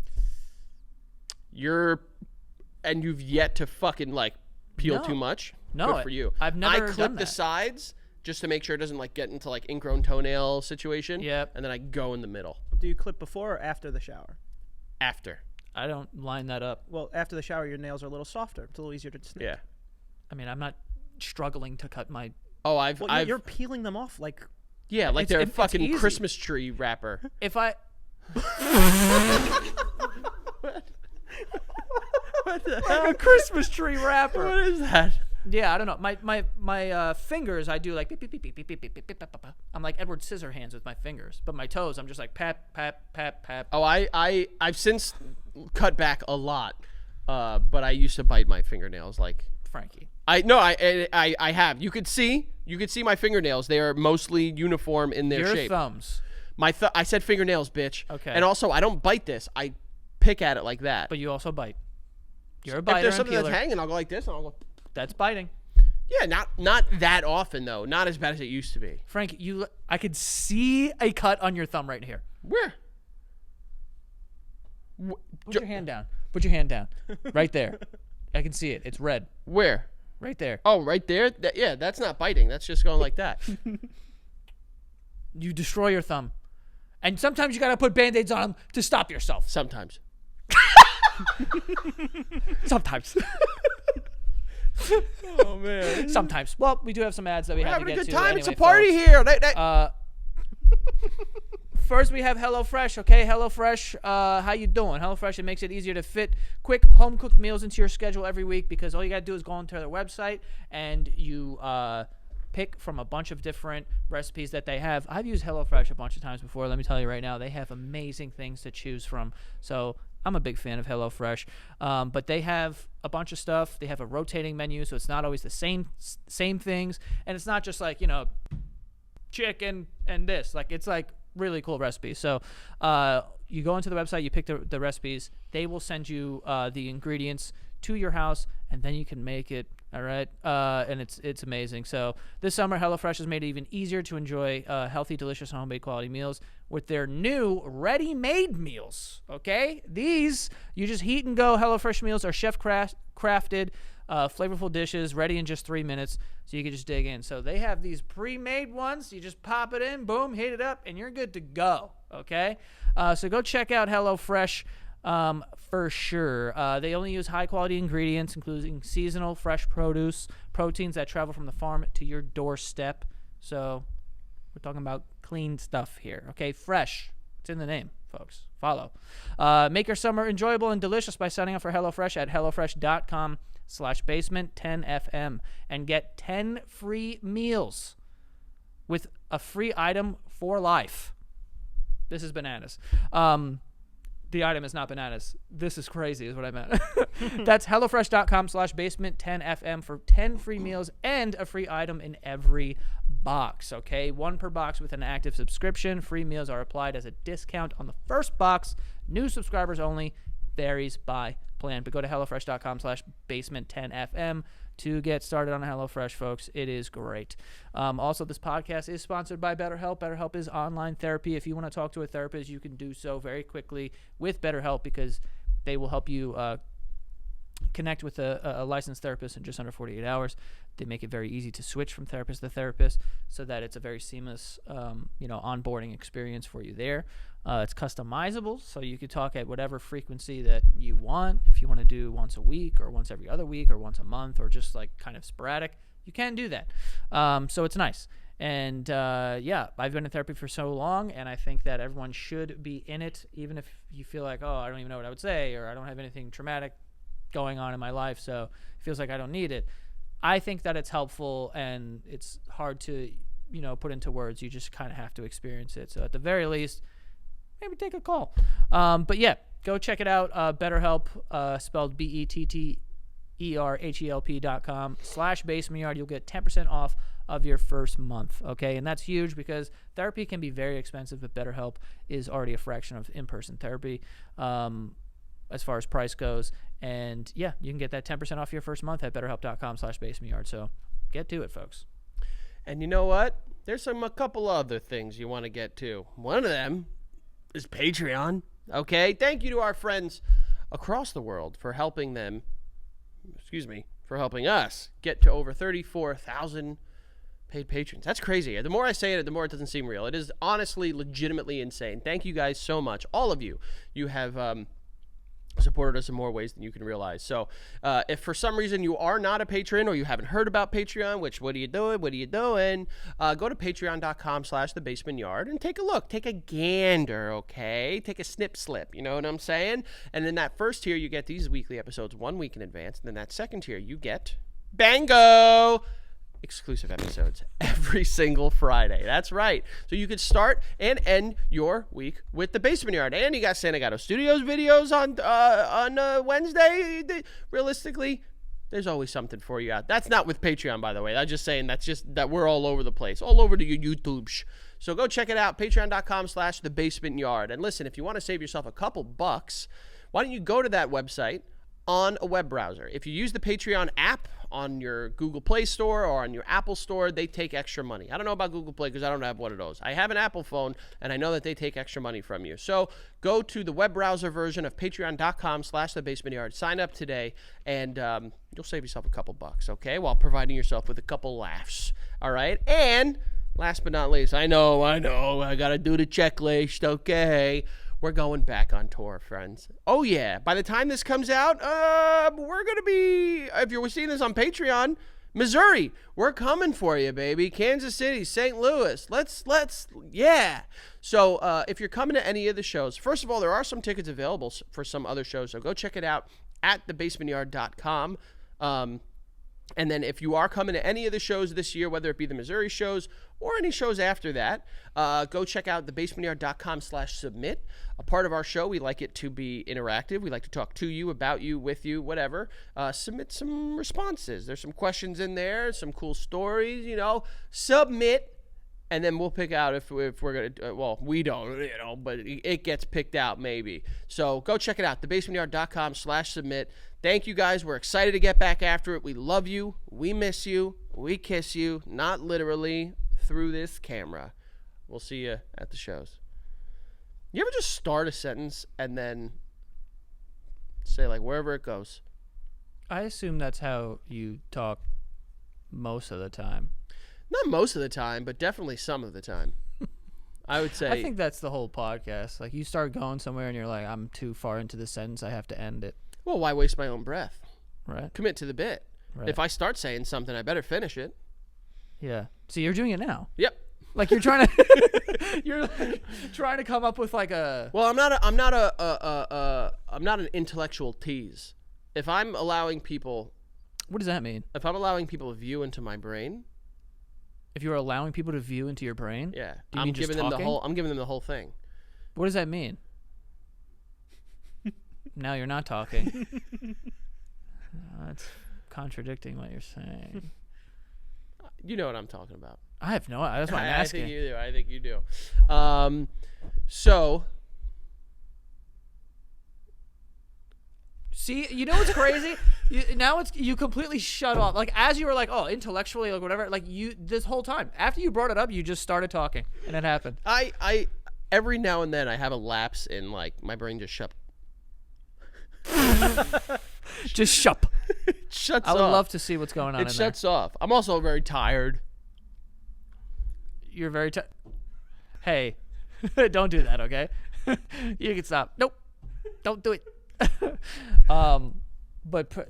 And you've yet to fucking, like, peel No. too much? No, Good for you. I've never I clip done the that. sides just to make sure it doesn't, like, get into, like, ingrown toenail situation. Yep. And then I go in the middle. Do you clip before or after the shower? After. I don't line that up. Well, after the shower, your nails are a little softer. It's a little easier to snip. Yeah. I mean, I'm not struggling to cut my. Oh, Well, you're peeling them off like. yeah, like they're a it's fucking easy. Christmas tree wrapper. If I. What the Like a Christmas tree wrapper. What is that? Yeah, I don't know. My fingers, I do like beep, beep, beep, beep, beep, beep, beep, beep, beep, beep, beep. I'm like Edward Scissorhands with my fingers, but my toes, I'm just like pap, pap, pap, pap. Oh, I've since cut back a lot, but I used to bite my fingernails like. Frankie. I have. You could see my fingernails. They are mostly uniform in their Your shape. thumbs, I said fingernails, bitch. Okay. And also, I don't bite this. I pick at it like that. but you also bite. You're a if biter there's and something peeler. that's hanging, I'll go like this, and I'll go. That's biting. Yeah, not that often though. Not as bad as it used to be. Frank, I could see a cut on your thumb right here. Where? Put your hand down. Put your hand down. Right there. I can see it. It's red. Where? Right there. Oh, right there. Yeah, that's not biting. That's just going like that. You destroy your thumb. And sometimes you got to put Band-Aids on them to stop yourself. Sometimes. Sometimes. Oh man. Sometimes. Well, we do have some ads that we We're have to having a get good to. time. Anyway, It's a party folks. here. First, we have HelloFresh, okay? HelloFresh, how you doing? HelloFresh, it makes it easier to fit quick home-cooked meals into your schedule every week because all you got to do is go onto their website and you pick from a bunch of different recipes that they have. I've used HelloFresh a bunch of times before. Let me tell you right now, they have amazing things to choose from. So I'm a big fan of HelloFresh. But they have a bunch of stuff. They have a rotating menu, so it's not always the same things. And it's not just like, chicken and this. Like, it's like really cool recipes. So you go into the website, you pick the recipes. They will send you the ingredients to your house, and then you can make it. All right, and it's amazing. So this summer, HelloFresh has made it even easier to enjoy healthy, delicious, homemade quality meals with their new ready-made meals. Okay, these you just heat and go. HelloFresh meals are chef-crafted, flavorful dishes ready in just 3 minutes, so you can just dig in. So they have these pre-made ones. You just pop it in, boom, heat it up, and you're good to go. Okay, so go check out HelloFresh. For sure. They only use high-quality ingredients, including seasonal, fresh produce, proteins that travel from the farm to your doorstep. So we're talking about clean stuff here, okay? Fresh. It's in the name, folks. Follow. Make your summer enjoyable and delicious by signing up for HelloFresh at HelloFresh.com/basement10FM and get 10 free meals with a free item for life. This is bananas. The item is not bananas. This is crazy is what I meant. That's HelloFresh.com/basement10FM for 10 free meals and a free item in every box, okay? 1 per box with an active subscription. Free meals are applied as a discount on the first box. New subscribers only. Varies by plan. But go to HelloFresh.com/basement10FM to get started on HelloFresh, folks. It is great. Also, this podcast is sponsored by BetterHelp. BetterHelp is online therapy. If you want to talk to a therapist, you can do so very quickly with BetterHelp because they will help you connect with a licensed therapist in just under 48 hours. They make it very easy to switch from therapist to therapist so that it's a very seamless, onboarding experience for you there. It's customizable, so you can talk at whatever frequency that you want. If you want to do once a week or once every other week or once a month or just like kind of sporadic, you can do that. So it's nice. And I've been in therapy for so long, and I think that everyone should be in it, even if you feel like, I don't even know what I would say, or I don't have anything traumatic going on in my life, so it feels like I don't need it. I think that it's helpful, and it's hard to, put into words. You just kind of have to experience it. So at the very least, maybe take a call. But yeah, go check it out. BetterHelp, spelled BetterHelp.com/basementyard. You'll get 10% off of your first month, okay? And that's huge because therapy can be very expensive, but BetterHelp is already a fraction of in-person therapy as far as price goes. And yeah, you can get that 10% off your first month at BetterHelp.com/basementyard. So get to it, folks. And you know what? There's a couple other things you want to get to. One of them is Patreon. Okay, thank you to our friends across the world for helping us get to over 34,000 paid patrons. That's crazy. The more I say it, the more it doesn't seem real. It is honestly, legitimately insane. Thank you guys so much. All of you. You have supported us in more ways than you can realize. So if for some reason you are not a patron or you haven't heard about Patreon, which what are you doing? Go to patreon.com/thebasementyard and take a look. Take a gander, okay? Take a snip slip, you know what I'm saying? And in that first tier, you get these weekly episodes 1 week in advance. And then that second tier, you get bango! Exclusive episodes every single Friday. That's right. So you could start and end your week with the Basement Yard. And you got Santa Gato Studios videos on Wednesday. Realistically, there's always something for you out. That's not with Patreon, by the way. I'm just saying that's just that we're all over the place, all over the YouTube. So go check it out, patreon.com/thebasementyard. And listen, if you want to save yourself a couple bucks, why don't you go to that website on a web browser? If you use the Patreon app on your Google Play Store or on your Apple Store, they take extra money. I don't know about Google Play because I don't have one of those. I have an Apple phone, and I know that they take extra money from you. So go to the web browser version of patreon.com/thebasementyard. Sign up today, and you'll save yourself a couple bucks, okay, while providing yourself with a couple laughs, all right? And last but not least, I know, I got to do the checklist, okay? We're going back on tour, friends. Oh, yeah. By the time this comes out, we're going to be, if you're seeing this on Patreon, Missouri. We're coming for you, baby. Kansas City, St. Louis. Yeah. So if you're coming to any of the shows, first of all, there are some tickets available for some other shows. So go check it out at thebasementyard.com. And then if you are coming to any of the shows this year, whether it be the Missouri shows or any shows after that, go check out thebasementyard.com/submit. A part of our show, we like it to be interactive. We like to talk to you, about you, with you, whatever. Submit some responses. There's some questions in there, some cool stories, submit. And then we'll pick out if we're going to, well, we don't, but it gets picked out maybe. So go check it out, thebasementyard.com/submit. Thank you guys. We're excited to get back after it. We love you. We miss you. We kiss you. Not literally, through this camera. We'll see you at the shows. You ever just start a sentence and then say, like, wherever it goes? I assume that's how you talk most of the time. Not most of the time, but definitely some of the time. I would say. I think that's the whole podcast. Like, you start going somewhere and you're like, I'm too far into the sentence. I have to end it. Well, why waste my own breath? Right. Commit to the bit. Right. If I start saying something, I better finish it. Yeah. So you're doing it now. Yep. Like, you're trying to you're like trying to come up with like a. Well, I'm not an intellectual tease. If I'm allowing people What does that mean? a view into my brain, If you're allowing people to view into your brain? yeah, Do you I'm mean just giving them talking? I'm giving them the whole thing. What does that mean? Now you're not talking. That's contradicting what you're saying. You know what I'm talking about. I have no idea. That's why I'm I asking. think you do. I think you do. So See, you know what's crazy? You completely shut off. Like, as you were like, oh, intellectually, like whatever. Like, you this whole time after you brought it up, you just started talking, and it happened. I every now and then I have a lapse in like my brain just shuts Just shut. shuts I would off. love to see what's going on It in shuts off. I'm also very tired. there. You're very Hey, don't do that, okay? You can stop. Nope. Don't do it.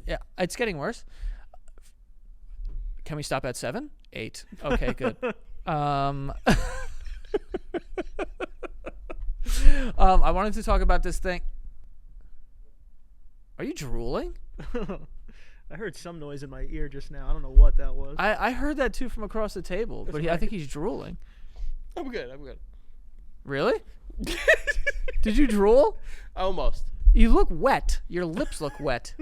Yeah, it's getting worse. Can we stop at 7? 8. Okay, good. I wanted to talk about this thing. Are you drooling? I heard some noise in my ear just now. I don't know what that was. I heard that too from across the table, but I think he's drooling. I'm good. Really? Did you drool? Almost. You look wet. Your lips look wet.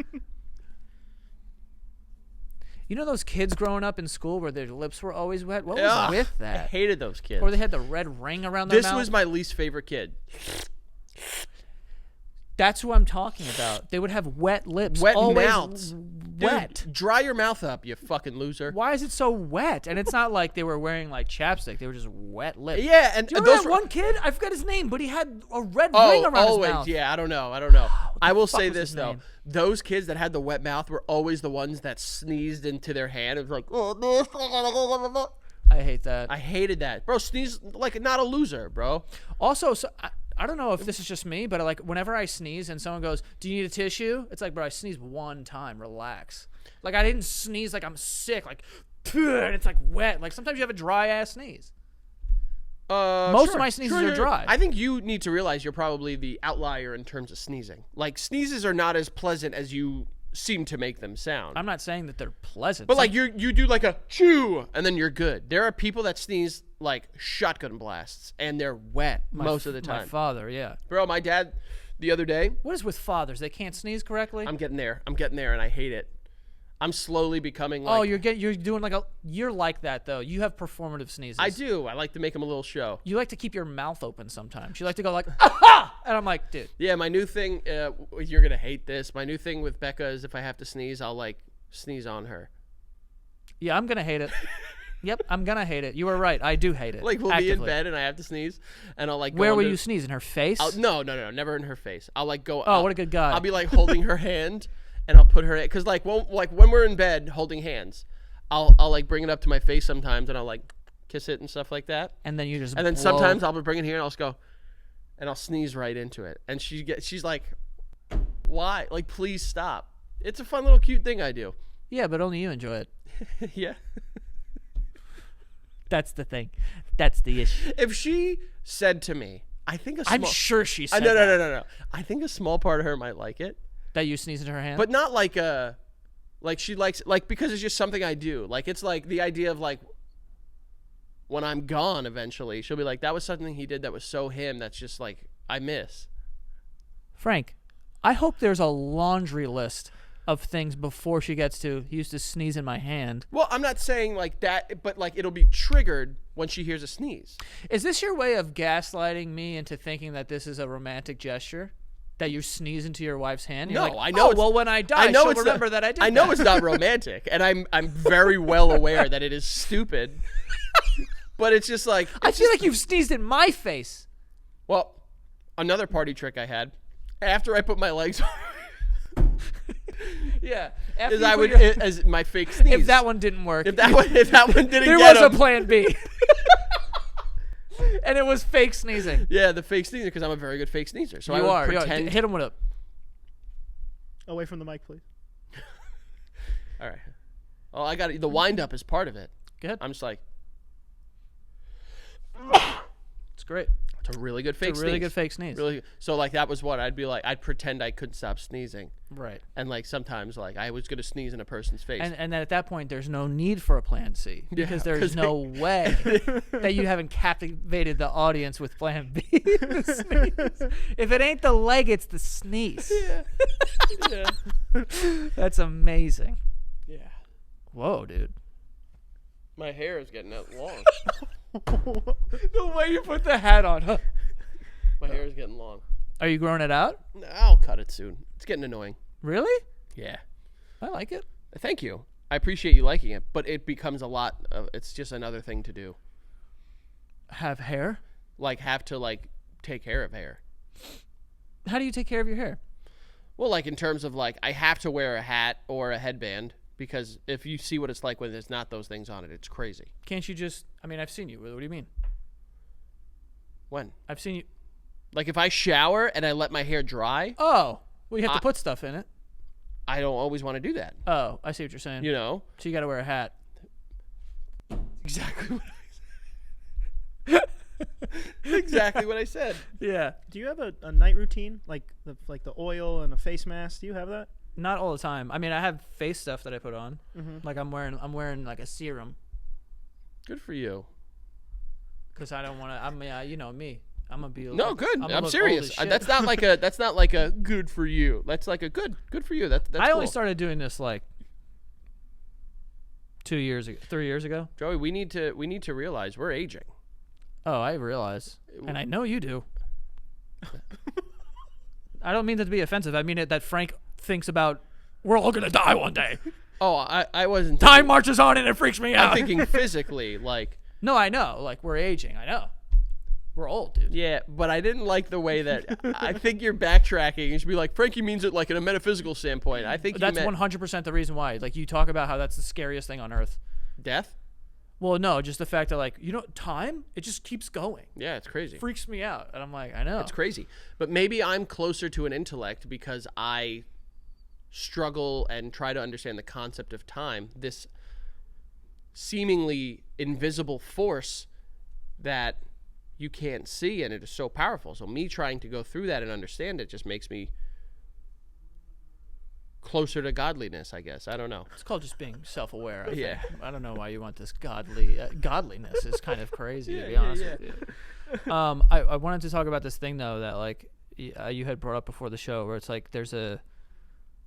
You know those kids growing up in school where their lips were always wet? What was Ugh, with I that? hated those kids. Or they had the red ring around their This mouth? was my least favorite kid. That's who I'm talking about. They would have wet lips. Wet always mouths. Wet. Dude, dry your mouth up, you fucking loser. Why is it so wet? And it's not like they were wearing like chapstick. They were just wet lips. Yeah, and Do you remember those that were one kid? I forgot his name, but he had a red ring around always. his mouth. Yeah, I don't know. I will fuck say was this his though: name? those kids that had the wet mouth were always the ones that sneezed into their hand. It was like, oh, I hate that. I hated that, bro. Sneeze like not a loser, bro. Also, so I don't know if this is just me, but like whenever I sneeze and someone goes, "Do you need a tissue?" It's like, bro, I sneezed one time. Relax. Like I didn't sneeze like I'm sick. Like, and it's like wet. Like sometimes you have a dry ass sneeze. Most of my sneezes are dry. I think you need to realize you're probably the outlier in terms of sneezing. Like sneezes are not as pleasant as you seem to make them sound. I'm not saying that they're pleasant. But like you do like a chew and then you're good. There are people that sneeze like shotgun blasts and they're wet most of the My time. father, yeah. Bro, my dad the other day, What is with fathers? They can't sneeze correctly? I'm getting there and I hate it. I'm slowly becoming like you're doing like you're like that though. You have performative sneezes. I do. I like to make them a little show. You like to keep your mouth open sometimes. You like to go like, aha! And I'm like, dude. Yeah, my new thing, you're going to hate this. My new thing with Becca is if I have to sneeze, I'll like sneeze on her. Yeah, I'm going to hate it. Yep, I'm going to hate it. You were right. I do hate it. Like we'll actively. be in bed and I have to sneeze and I'll like go Where will under- you sneeze? In her face? No, never in her face. I'll like go Oh, what a good guy. I'll be like holding her hand and I'll put her cuz like when we're in bed holding hands, I'll like bring it up to my face sometimes and I'll like kiss it and stuff like that. and then you just And then blow. sometimes I'll bring it here and I'll just go and I'll sneeze right into it. And she's like, "Why? Like please stop." It's a fun little cute thing I do. Yeah, but only you enjoy it. Yeah. That's the thing. That's the issue. If she said to me, I think a small I'm sure she said no. that. No. I think a small part of her might like it. That you sneeze into her hand? But not like she likes like because it's just something I do. Like it's like the idea of like when I'm gone eventually, she'll be like, that was something he did that was so him that's just like I miss. Frank, I hope there's a laundry list of things before she gets to, he used to sneeze in my hand. Well, I'm not saying like that, but like it'll be triggered when she hears a sneeze. Is this your way of gaslighting me into thinking that this is a romantic gesture? That you sneeze into your wife's hand? You're No, like, I know. Oh, well, when I die, she'll remember that I did I know that. it's not romantic, and I'm very well aware that it is stupid. But it's just like I feel like you've sneezed in my face. well, another party trick I had after I put my legs Yeah. is I would as my fake sneeze. If that one didn't work, if that one didn't there get was a him, plan B. And it was fake sneezing. Yeah, the fake sneezer, because I'm a very good fake sneezer. So I You would are. pretend. Hit him with a. Away from the mic, please. All right. Oh, I got the wind up is part of it. Good. I'm just like, It's great. it's a really good fake It's a really sneeze. good fake sneeze. Really. So like that was what I'd be like. I'd pretend I couldn't stop sneezing, Right. and like sometimes like I was gonna sneeze in a person's face. And then at that point, there's no need for a plan C Yeah, because 'cause there's no way that you haven't captivated the audience with plan B. The sneeze. If it ain't the leg, it's the sneeze. yeah. That's amazing. Yeah. Whoa, dude. My hair is getting that long. The way you put the hat on. Huh? My hair is getting long. Are you growing it out? I'll cut it soon. It's getting annoying. Really? Yeah. I like it. Thank you. I appreciate you liking it, but it becomes a lot of, it's just another thing to do. Have hair? Like have to like take care of hair. How do you take care of your hair? Well, like in terms of like I have to wear a hat or a headband because if you see what it's like when there's not those things on it, it's crazy. Can't you just? I mean, I've seen you. What do you mean? When? I've seen you. Like if I shower and I let my hair dry, Oh, well, you have to put stuff in it. I don't always want to do that. Oh, I see what you're saying. You know? So you got to wear a hat. Exactly what I said. Exactly what I said. Yeah. Do you have a night routine like the oil and a face mask? Do you have that? Not all the time. I mean, I have face stuff that I put on. Like I'm wearing like a serum Good for you. because I don't want to. You know me. I'm gonna be. No, good. gonna I'm look serious. old as shit. That's not like a. That's not like a good for you. That's like a good for you. That's I only cool. started doing this like 3 years ago. Joey, we need to realize we're aging. Oh, I realize, and I know you do. I don't mean that to be offensive. I mean it that Frank thinks about we're all gonna die one day. Oh, I wasn't. Time marches on and it freaks me out. I'm thinking physically, like. No, I know. Like we're aging. I know. We're old, dude. Yeah, but I didn't like the way that. I think you're backtracking. You should be like Frankie means it like in a metaphysical standpoint. I think That's you meant 100% the reason why. Like you talk about how that's the scariest thing on earth. death. Well, no, just the fact that like time, it just keeps going. Yeah, it's crazy. Freaks me out, and I'm like, I know. It's crazy. But maybe I'm closer to an intellect because I struggle and try to understand the concept of time. This seemingly invisible force that you can't see, and it is so powerful. So me trying to go through that and understand it just makes me closer to godliness, I guess. I don't know. It's called just being self-aware. I Yeah. think. I don't know why you want this godliness is kind of crazy to be honest with you. I wanted to talk about this thing though that like you had brought up before the show where it's like there's a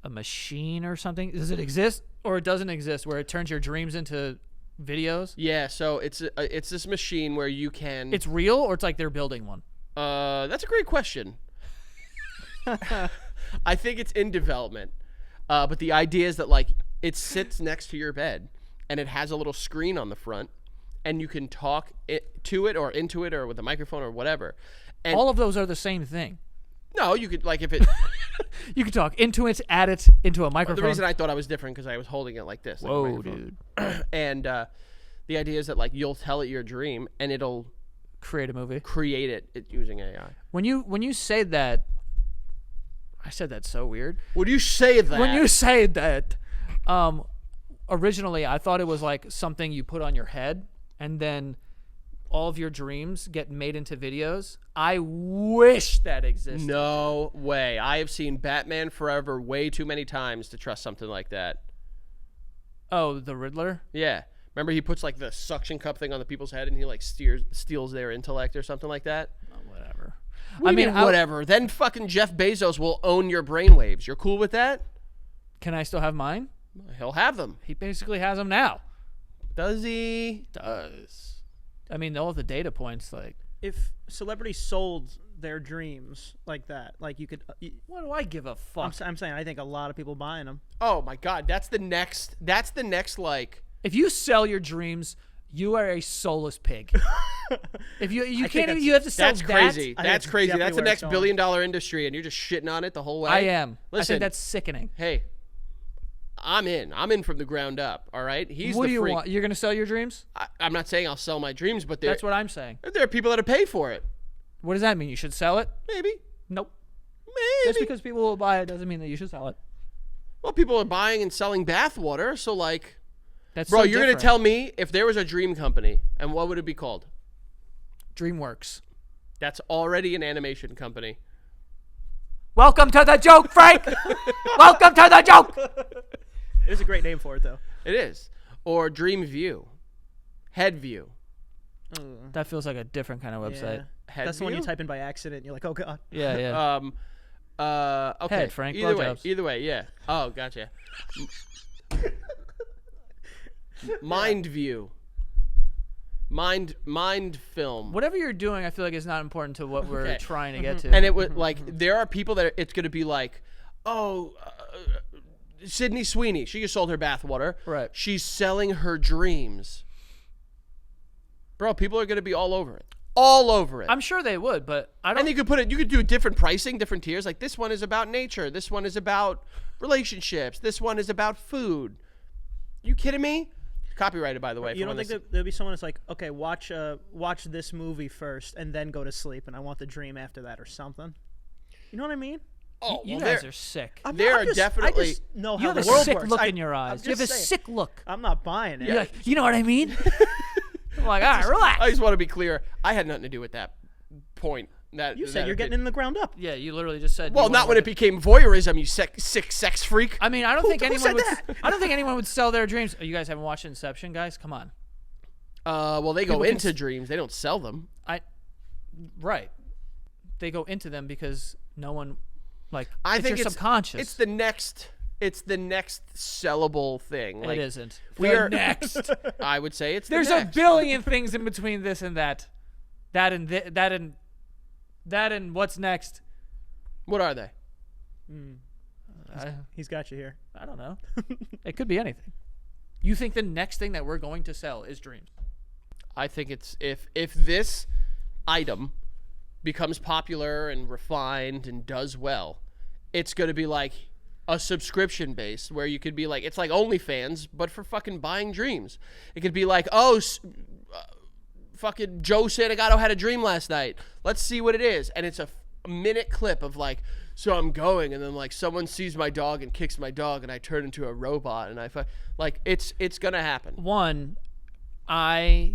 machine or something. Does it exist or it doesn't exist where it turns your dreams into videos? Yeah, so it's this machine where you can. It's real or it's like they're building one? That's a great question. I think it's in development. But the idea is that like it sits next to your bed and it has a little screen on the front and you can talk to it or into it or with a microphone or whatever. And All of those are the same thing. no, you could like if it. You can talk into it, add it into a microphone. The reason I thought I was different because I was holding it like this. Like a Whoa, microphone. dude. And the idea is that like you'll tell it your dream and it'll Create a movie. create it using AI. When you say that, I said that so weird. Would you say that? When you say that, originally I thought it was like something you put on your head and then all of your dreams get made into videos. I wish that existed. No way. I have seen Batman Forever way too many times to trust something like that. Oh, the Riddler? Yeah. Remember he puts like the suction cup thing on the people's head and he like steals their intellect or something like that? Oh, whatever. I mean, whatever. Then fucking Jeff Bezos will own your brainwaves. You're cool with that? Can I still have mine? He'll have them. He basically has them now. Does he? Does. I mean, all the data points, like, If celebrities sold their dreams like that, like you could. what do I give a fuck? I'm saying I think a lot of people buying them. Oh my God. That's the next like. If you sell your dreams, you are a soulless pig. If you think can't even, that's- you have to sell That's that. crazy. I think That's it's crazy. That's definitely the where next it's $1 billion industry and you're just shitting on it the whole way. I am. I Listen, think that's sickening. hey, I'm in. I'm in from the ground up. All right. He's What the do you freak. want? You're gonna sell your dreams? I'm not saying I'll sell my dreams, but That's what I'm saying. there are people that pay for it. What does that mean? You should sell it? Maybe. Nope. Maybe. Just because people will buy it doesn't mean that you should sell it. Well, people are buying and selling bathwater, so like, That's bro, so you're different. gonna tell me if there was a dream company, and what would it be called? DreamWorks. That's already an animation company. Welcome to the joke, Frank. Welcome to the joke. It is a great name for it, though. It is. Or Dream View, Head View. That feels like a different kind of website. Yeah. Head That's the one you View? type in by accident. And you're like, oh god. Yeah, yeah. Okay. Head, Frank, Either way, yeah. Oh, gotcha. Mind View. Mind Film. Whatever you're doing, I feel like is not important to what we're Okay. trying to get to. And it would like there are people that it's going to be like, oh, Sydney Sweeney. She just sold her bathwater. Right. She's selling her dreams. Bro, people are going to be all over it. All over it. I'm sure they would, but I don't. And you could put it. You could do different pricing, different tiers. Like this one is about nature. This one is about relationships. This one is about food. You kidding me? Copyrighted, by the way. You for don't when think this- that there'll be someone that's like, okay, watch this movie first and then go to sleep, and I want the dream after that or something. You know what I mean? Oh, you well, guys there- are sick. There are definitely- I just know You how have the a world sick works. look I- in your I'm eyes. You have a just saying. sick look. I'm not buying it. You're like, you know what I mean? I'm like, all right, relax. I just want to be clear. I had nothing to do with that point. That you that said you're getting in the ground up. Yeah, you literally just said. Well, you not when wanted it became voyeurism. You sick sex freak. I mean, I don't think who anyone said would. that? I don't think anyone would sell their dreams. Oh, you guys haven't watched Inception, guys? Come on. Well, they go People can into dreams. They don't sell them. Right. They go into them because no one, like, I it's think your it's subconscious. It's the next. It's the next sellable thing. Like, it isn't. we The are- next. I would say it's. There's the a next. billion things in between this and that. That and what's next? What are they? He's got you here. I don't know. It could be anything. You think the next thing that we're going to sell is dreams? I think it's if this item becomes popular and refined and does well, it's going to be like a subscription base where you could be like, it's like OnlyFans, but for fucking buying dreams. It could be like, oh, fucking Joe Santagato had a dream last night. Let's see what it is. And it's a minute clip of like, so I'm going, and then like someone sees my dog and kicks my dog, and I turn into a robot, and like it's gonna happen. One, no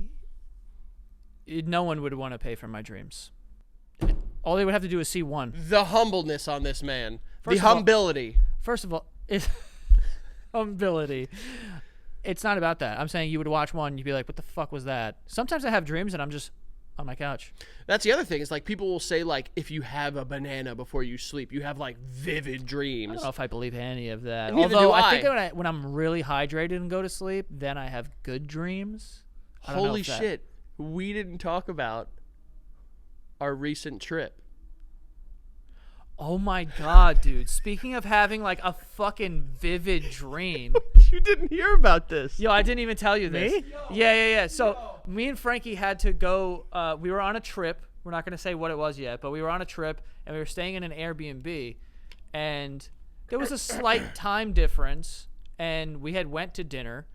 one would want to pay for my dreams. All they would have to do is see one. The humbleness on this man, First the of all- humility. First of all, it's ability. It's not about that. I'm saying you would watch one, you'd be like, what the fuck was that? Sometimes I have dreams and I'm just on my couch. That's the other thing is like people will say like if you have a banana before you sleep, you have like vivid I dreams. don't know if I believe any of that. Neither Although do I I. think when I'm really hydrated and go to sleep, then I have good dreams. I don't know Holy if that- shit. We didn't talk about our recent trip. Oh my god, dude. Speaking of having like a fucking vivid dream. You didn't hear about this. Yo, I didn't even tell you this. Me? Yeah. So me and Frankie had to go. We were on a trip. We're not going to say what it was yet, but we were on a trip and we were staying in an Airbnb, and there was a slight time difference. And we had went to dinner.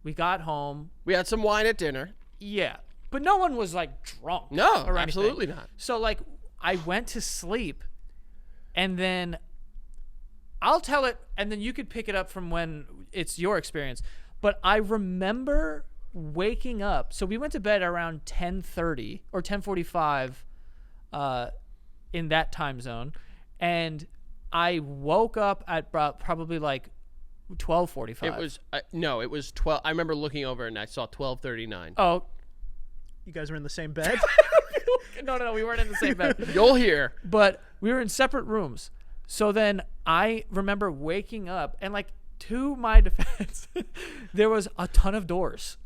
We got home. We had some wine at dinner. Yeah, but no one was like drunk. No, or anything. absolutely not. So like, I went to sleep, and then I'll tell it, and then you could pick it up from when it's your experience. But I remember waking up. So we went to bed around 10:30 or 10:45 in that time zone, and I woke up at probably like 12:45. It was no, it was 12. I remember looking over and I saw 12:39. Oh You guys were in the same bed. no, we weren't in the same bed. You'll hear. But we were in separate rooms. So then I remember waking up, and like, to my defense, there was a ton of doors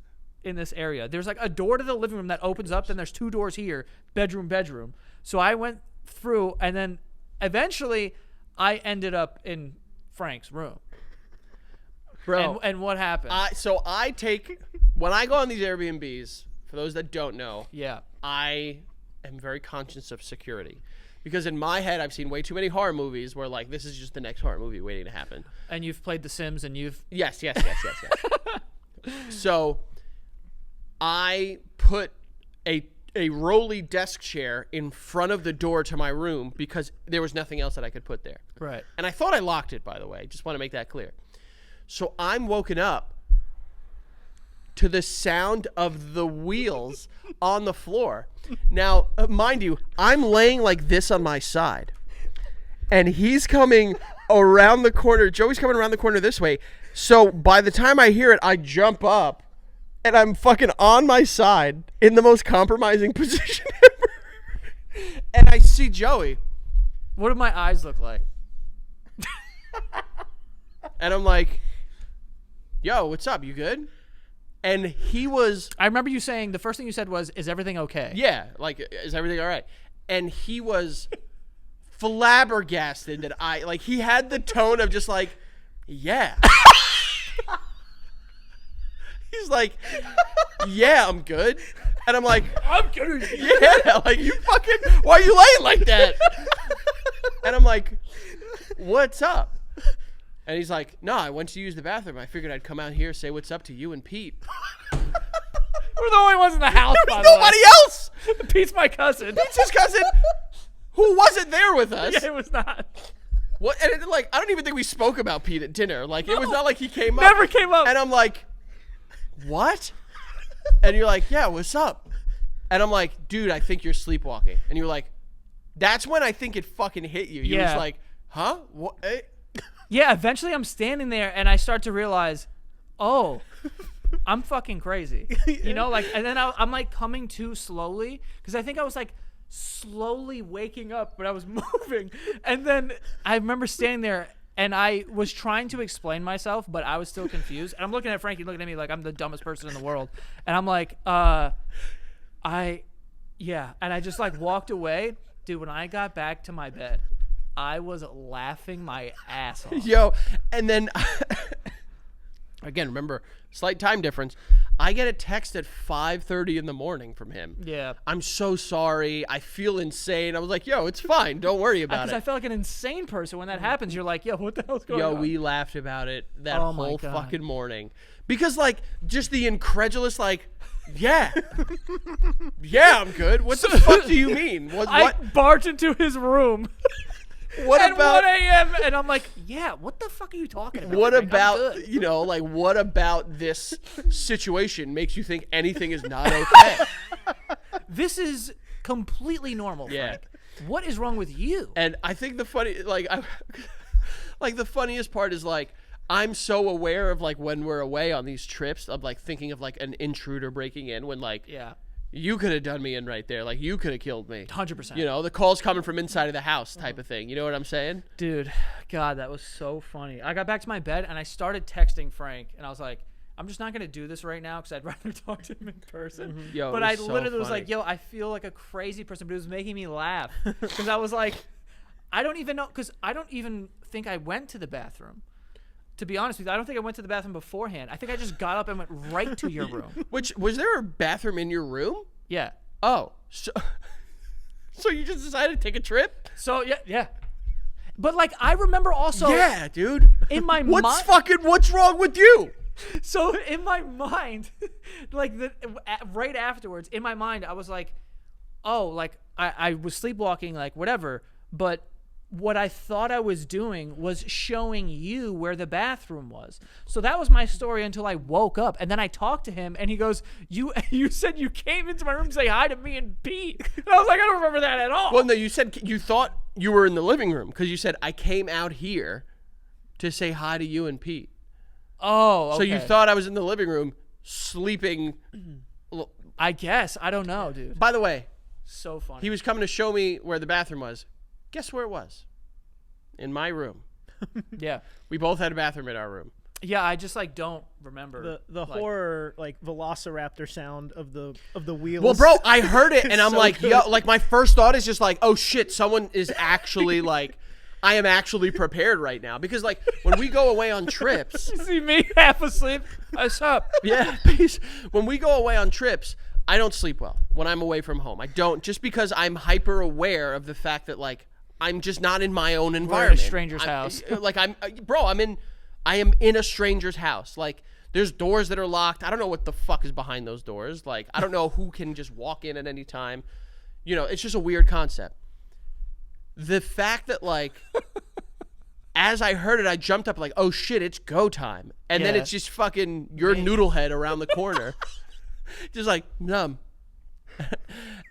in this area. There's like a door to the living room that opens up, then there's two doors here, bedroom. So I went through, and then eventually I ended up in Frank's room. Bro. And what happened? So I take when I go on these Airbnbs, for those that don't know, yeah. I am very conscious of security because in my head I've seen way too many horror movies where like this is just the next horror movie waiting to happen. And you've played The Sims, and you've Yes. So I put a rolly desk chair in front of the door to my room because there was nothing else that I could put there. right. And I thought I locked it, by the way. Just want to make that clear. So I'm woken up to the sound of the wheels on the floor. Now, mind you, I'm laying like this on my side. And he's coming around the corner. Joey's coming around the corner this way. So by the time I hear it, I jump up. And I'm fucking on my side in the most compromising position ever. And I see Joey. What do my eyes look like? And I'm like, yo, what's up? You good? And he was, I remember you saying the first thing you said was, "Is everything okay?" yeah, like, is everything all right? And he was flabbergasted that he had the tone of just like, yeah. He's like, yeah, I'm good. And I'm like, I'm good. Yeah, like, you fucking, why are you laying like that? And I'm like, what's up? And he's like, no, I went to use the bathroom. I figured I'd come out here, say what's up to you and Pete. We're the only ones in the house, by There's the nobody way. else. Pete's my cousin. Pete's his cousin who wasn't there with us. Yeah, it was not. What? And it, like, I don't even think we spoke about Pete at dinner. Like, it was not like he came up. Never came up. And I'm like, what? And you're like, yeah, what's up? And I'm like, dude, I think you're sleepwalking. And you're like, that's when I think it fucking hit you. You Yeah. was like, huh? What? Yeah, eventually I'm standing there and I start to realize, oh, I'm fucking crazy. You know, like, and then I'm like coming to slowly because I think I was like slowly waking up, but I was moving. And then I remember standing there and I was trying to explain myself, but I was still confused. And I'm looking at Frankie looking at me like I'm the dumbest person in the world. And I'm like, yeah. And I just like walked away. Dude, when I got back to my bed, I was laughing my ass off. Yo, and then, again, remember, slight time difference. I get a text at 5:30 in the morning from him. Yeah. I'm so sorry. I feel insane. I was like, yo, it's fine. Don't worry about Because it. I felt like an insane person when that happens. You're like, yo, what the hell's going Yo, on? we laughed about it that Oh my whole God. fucking morning. Because, like, just the incredulous, like, yeah. Yeah, I'm good. What the fuck do you mean? I barged into his room What at about 1 a.m. and I'm like, yeah, what the fuck are you talking about? What Frank? I'm about, good. you know, like, what about this situation makes you think anything is not okay? This is completely normal, Yeah. Frank. What is wrong with you? And I think the funniest part is, like, I'm so aware of, like, when we're away on these trips, of, like, thinking of, like, an intruder breaking in when, like, Yeah, you could have done me in right there. Like, you could have killed me. 100%. You know, the call's coming from inside of the house type of thing. You know what I'm saying? Dude, God, that was so funny. I got back to my bed and I started texting Frank, and I was like, I'm just not gonna do this right now because I'd rather talk to him in person. Yo, it but was I so literally was funny. like, yo, I feel like a crazy person, but it was making me laugh because I was like, I don't even know, because I don't even think I went to the bathroom. To be honest with you, I don't think I went to the bathroom beforehand. I think I just got up and went right to your room. Which, was there a bathroom in your room? Yeah. Oh, so you just decided to take a trip? So yeah. But like I remember also Yeah, dude. in my What's wrong with you? So in my mind, like right afterwards, in my mind, I was like, oh, like I was sleepwalking, like whatever. But what I thought I was doing was showing you where the bathroom was. So that was my story until I woke up. And then I talked to him and he goes, you said you came into my room to say hi to me and Pete. And I was like, I don't remember that at all. Well, no, you said you thought you were in the living room because you said, I came out here to say hi to you and Pete. Oh, okay. So you thought I was in the living room sleeping. I guess. I don't know, dude. By the way, So funny. he was coming to show me where the bathroom was. Guess where it was? In my room. Yeah. We both had a bathroom in our room. Yeah, I just like don't remember The like, horror like velociraptor sound of the wheels. Well, bro, I heard it and I'm so like, good. yo, like my first thought is just like, oh shit, someone is actually like, I am actually prepared right now. Because like when we go away on trips, You see me half asleep. What's up? yeah, please, when we go away on trips, I don't sleep well when I'm away from home. I don't, just because I'm hyper aware of the fact that like I'm just not in my own environment. We're at a stranger's house. Like I am in a stranger's house. Like there's doors that are locked. I don't know what the fuck is behind those doors. Like I don't know who can just walk in at any time. You know, it's just a weird concept. The fact that like as I heard it, I jumped up like, oh shit, it's go time. And then Yeah. it's just fucking your noodle head around the corner. Just like numb.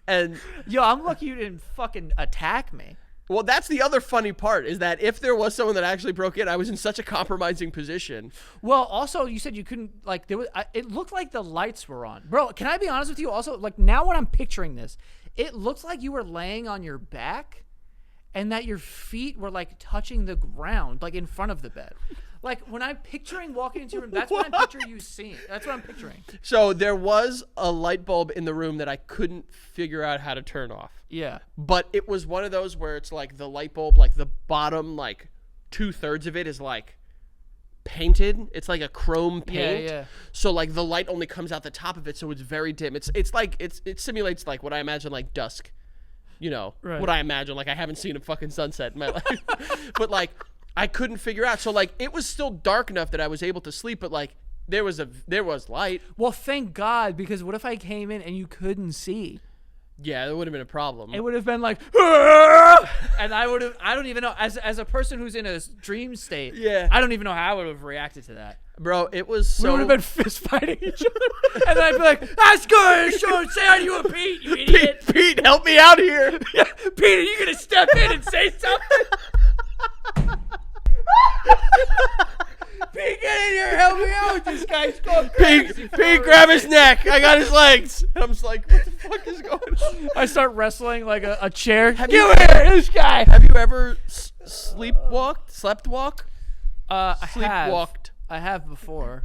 And Yo, I'm lucky you didn't fucking attack me. well, that's the other funny part is that if there was someone that actually broke in, I was in such a compromising position. Well, also you said you couldn't like there was. It looked like the lights were on, bro. Can I be honest with you? Also, like now when I'm picturing this, it looked like you were laying on your back, and that your feet were like touching the ground, like in front of the bed. Like when I'm picturing walking into your room, that's what I'm picturing you seeing. That's what I'm picturing. So there was a light bulb in the room that I couldn't figure out how to turn off. Yeah. But it was one of those where it's like the light bulb, like the bottom, like 2/3 of it is like painted. It's like a chrome paint. Yeah. So like the light only comes out the top of it, so it's very dim. It's like it simulates like what I imagine like dusk. You know, Right. what I imagine. Like I haven't seen a fucking sunset in my life. But like I couldn't figure out. So like it was still dark enough that I was able to sleep, but like there was light. Well, thank God, because what if I came in and you couldn't see? Yeah, that would have been a problem. It would have been like, and I don't even know, as a person who's in a dream state, Yeah. I don't even know how I would have reacted to that. Bro, it was so... We would have been fist fighting each other, and then I'd be like, "That's good. Say how you a Pete, you idiot. Pete, help me out here. Pete, are you gonna step in and say something? Pete, get in here, help me out. This guy's going crazy. Pete, grab his neck. I got his legs. And I'm just like, what the fuck is going on? I start wrestling like a chair. Get you- here, this guy. Have you ever slept walk? I Sleepwalked. I have before.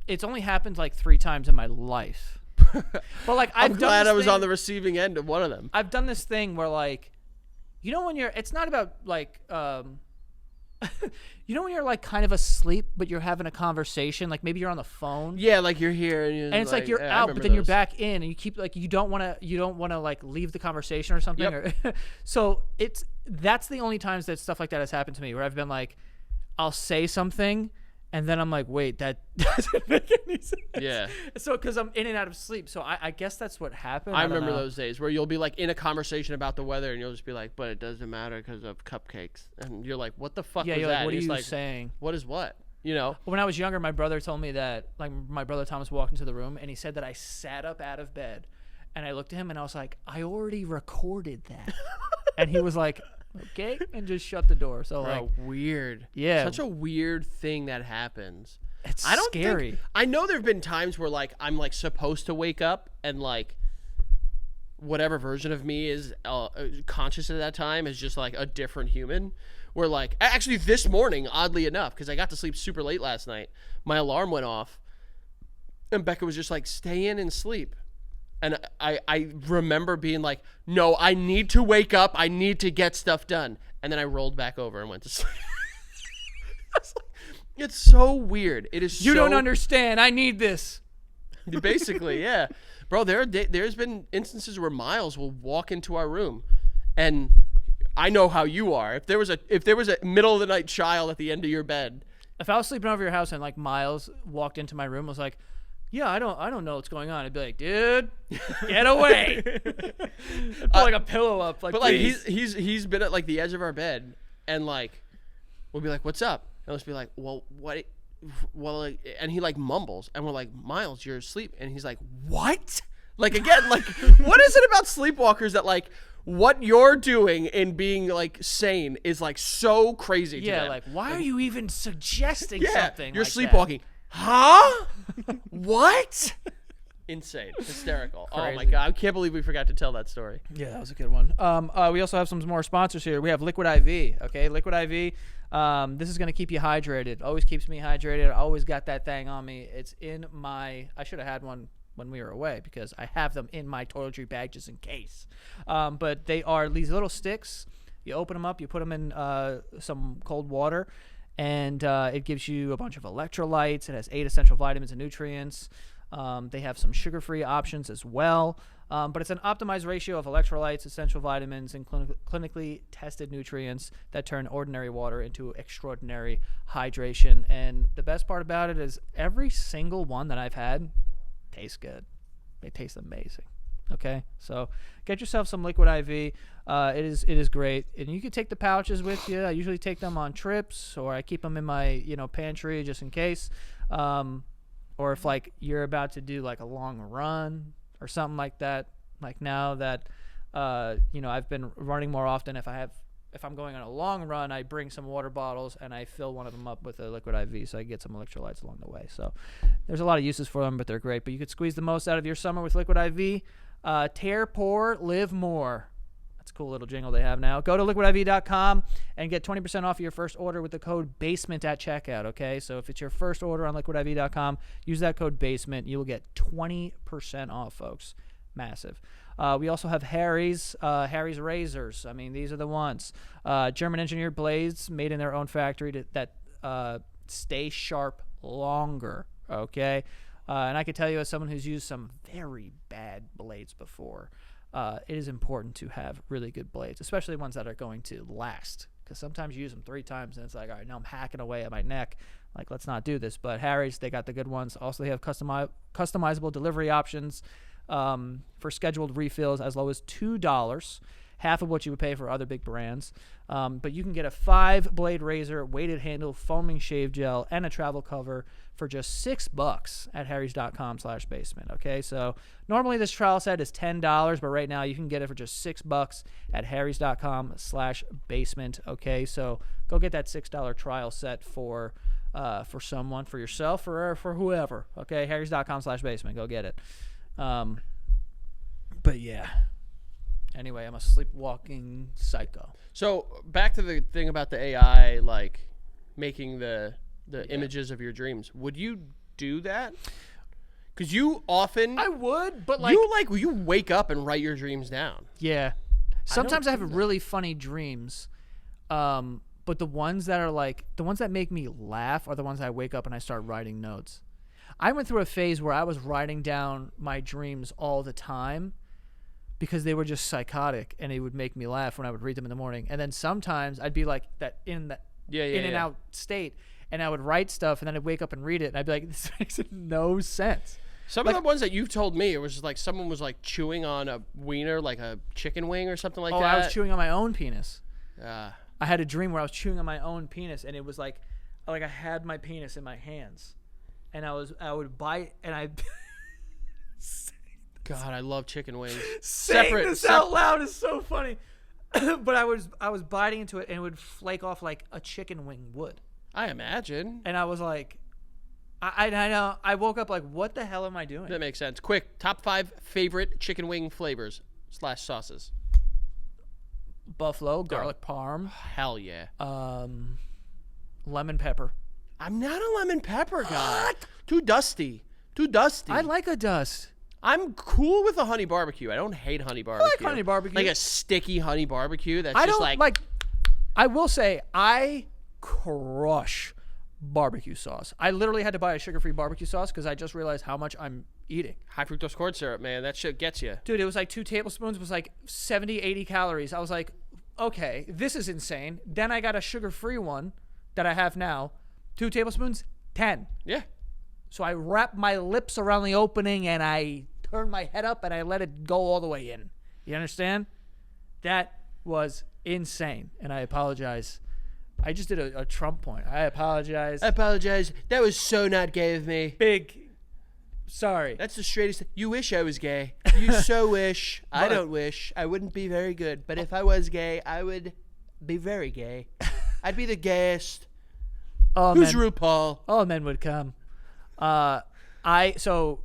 It's only happened like 3 times in my life. But like I'm glad I was on the receiving end of one of them. I've done this thing where like, you know when it's not about like you know when you're like kind of asleep but you're having a conversation, like maybe you're on the phone. Yeah, like you're here and, And it's like you're yeah, I out, but remember then you're those. back in, and you keep like you don't want to like leave the conversation or something. Yep. Or so that's the only times that stuff like that has happened to me, where I've been like, I'll say something, and then I'm like, wait, that doesn't make any sense. Yeah. So because I'm in and out of sleep, so I guess that's what happened. I don't remember know. those days where you'll be like in a conversation about the weather and you'll just be like, but it doesn't matter because of cupcakes. And you're like, what the fuck Yeah, was you're that? like, what are And you he's like, saying? what is what? You know? When I was younger, my brother told me that, like, my brother Thomas walked into the room and he said that I sat up out of bed, and I looked at him and I was like, I already recorded that. And he was like, okay, and just shut the door. So like, Bro, weird. yeah. Such a weird thing that happens. it's I don't scary. think, I know there have been times where like I'm like supposed to wake up and like whatever version of me is conscious at that time is just like a different human. Where like actually this morning, oddly enough, because I got to sleep super late last night, my alarm went off, and Becca was just like, "Stay in and sleep." And I remember being like, "No, I need to wake up. I need to get stuff done." And then I rolled back over and went to sleep. It's so weird. It is. You so, don't understand. I need this. Basically, yeah, bro. There's been instances where Miles will walk into our room, and I know how you are. If there was a middle of the night child at the end of your bed, If I was sleeping over your house and like Miles walked into my room and was like, yeah, I don't know what's going on, I'd be like, dude, get away. I'd put like a pillow up, like, but like please. he's been at like the edge of our bed, and like we'll be like, "What's up?" And I'll just be like, "Well, what?" Well, like, and he like mumbles, and we're like, "Miles, you're asleep," and he's like, "What?" Like again, like what is it about sleepwalkers that like what you're doing in being like sane is like so crazy to Yeah, them? like, why are you even suggesting Yeah, something? you're like sleepwalking. Huh? What? Insane, hysterical. Oh my Crazy. god, I can't believe we forgot to tell that story. Yeah, that was a good one. We also have some more sponsors here. We have Liquid IV. Okay, Liquid IV. This is gonna keep you hydrated. Always keeps me hydrated. I always got that thing on me. It's in my. I should have had one when we were away because I have them in my toiletry bag just in case. But they are these little sticks. You open them up. You put them in some cold water, and it gives you a bunch of electrolytes. It has 8 essential vitamins and nutrients. They have some sugar-free options as well. But it's an optimized ratio of electrolytes, essential vitamins, and clinically tested nutrients that turn ordinary water into extraordinary hydration. And the best part about it is every single one that I've had tastes good. They taste amazing. Okay, so get yourself some Liquid IV. It is great, and you can take the pouches with you. I usually take them on trips, or I keep them in my pantry just in case. Or if like you're about to do like a long run or something like that. Like now that I've been running more often. If I'm going on a long run, I bring some water bottles and I fill one of them up with a Liquid IV so I get some electrolytes along the way. So there's a lot of uses for them, but they're great. But you could squeeze the most out of your summer with Liquid IV. Tear, pour, live more. That's a cool little jingle they have now. Go to liquidiv.com and get 20% off your first order with the code BASEMENT at checkout, okay? So if it's your first order on liquidiv.com, use that code BASEMENT. You will get 20% off, folks. Massive. We also have Harry's razors. I mean, these are the ones. German engineered blades made in their own factory that stay sharp longer, okay? And I can tell you, as someone who's used some very bad blades before, it is important to have really good blades, especially ones that are going to last. Because sometimes you use them 3 times and it's like, all right, now I'm hacking away at my neck. Like, let's not do this. But Harry's, they got the good ones. Also, they have customizable delivery options for scheduled refills as low as $2, half of what you would pay for other big brands. But you can get a 5-blade razor, weighted handle, foaming shave gel, and a travel cover for just $6 at harrys.com/basement. Okay, so normally this trial set is $10, but right now you can get it for just $6 at harrys.com/basement. Okay, so go get that $6 trial set for someone, for yourself, or for whoever. Okay, harrys.com/basement. Go get it. But yeah. Anyway, I'm a sleepwalking psycho. So back to the thing about the AI, like making the images of your dreams. Would you do that? Because you often I would, but you wake up and write your dreams down. Yeah. Sometimes I have do that. really funny dreams. But the ones that make me laugh are the ones I wake up and I start writing notes. I went through a phase where I was writing down my dreams all the time because they were just psychotic and it would make me laugh when I would read them in the morning. And then sometimes I'd be like that in and out state, and I would write stuff and then I'd wake up and read it and I'd be like, this makes no sense. Some of the ones that you've told me, it was just like someone was like chewing on a wiener, like a chicken wing or something like that. I was chewing on my own penis. I had a dream where I was chewing on my own penis, and it was like I had my penis in my hands, and I would bite, and I. God, I love chicken wings. Saying this out loud is so funny, but I was biting into it, and it would flake off like a chicken wing would. I imagine. And I was like, I know. I woke up like, what the hell am I doing? That makes sense. Quick, top 5 favorite chicken wing flavors / sauces. Buffalo, garlic parm. Hell yeah. Lemon pepper. I'm not a lemon pepper guy. What? Too dusty. I like a dust. I'm cool with a honey barbecue. I don't hate honey barbecue. I like honey barbecue. Like a sticky honey barbecue that's I just don't like I will say I crush barbecue sauce. I literally had to buy a sugar-free barbecue sauce because I just realized how much I'm eating. high fructose corn syrup, man. That shit gets you. Dude, it was like 2 tablespoons. It was like 70, 80 calories. I was like, okay, this is insane. Then I got a sugar-free one that I have now. 2 tablespoons, 10. Yeah. So I wrapped my lips around the opening and I turned my head up and I let it go all the way in. You understand? That was insane. And I apologize. I just did a Trump point. I apologize. I apologize. That was so not gay of me. Big. Sorry. That's the straightest. You wish I was gay. You so wish. I don't wish. I wouldn't be very good. But if I was gay, I would be very gay. I'd be the gayest. Who's RuPaul? All men would come. So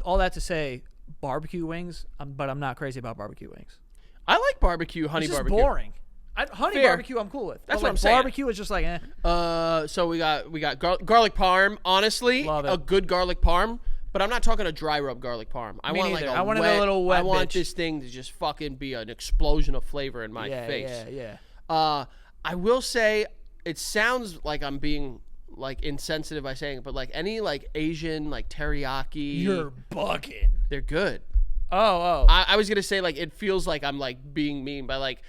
all that to say, barbecue wings, but I'm not crazy about barbecue wings. I like barbecue, honey it's just barbecue. Boring. Honey Fair. barbecue, I'm cool with. That's but what I'm saying. Barbecue is just like, eh. So we got garlic parm. Honestly, Love it. a good garlic parm. But I'm not talking a dry rub garlic parm. I Me want neither. like I want it a little wet, I want bitch. this thing to just fucking be an explosion of flavor in my face. Yeah. I will say it sounds like I'm being like insensitive by saying it, but like any like Asian like teriyaki, You're bugging. they're good. Oh. I was gonna say like it feels like I'm like being mean by like,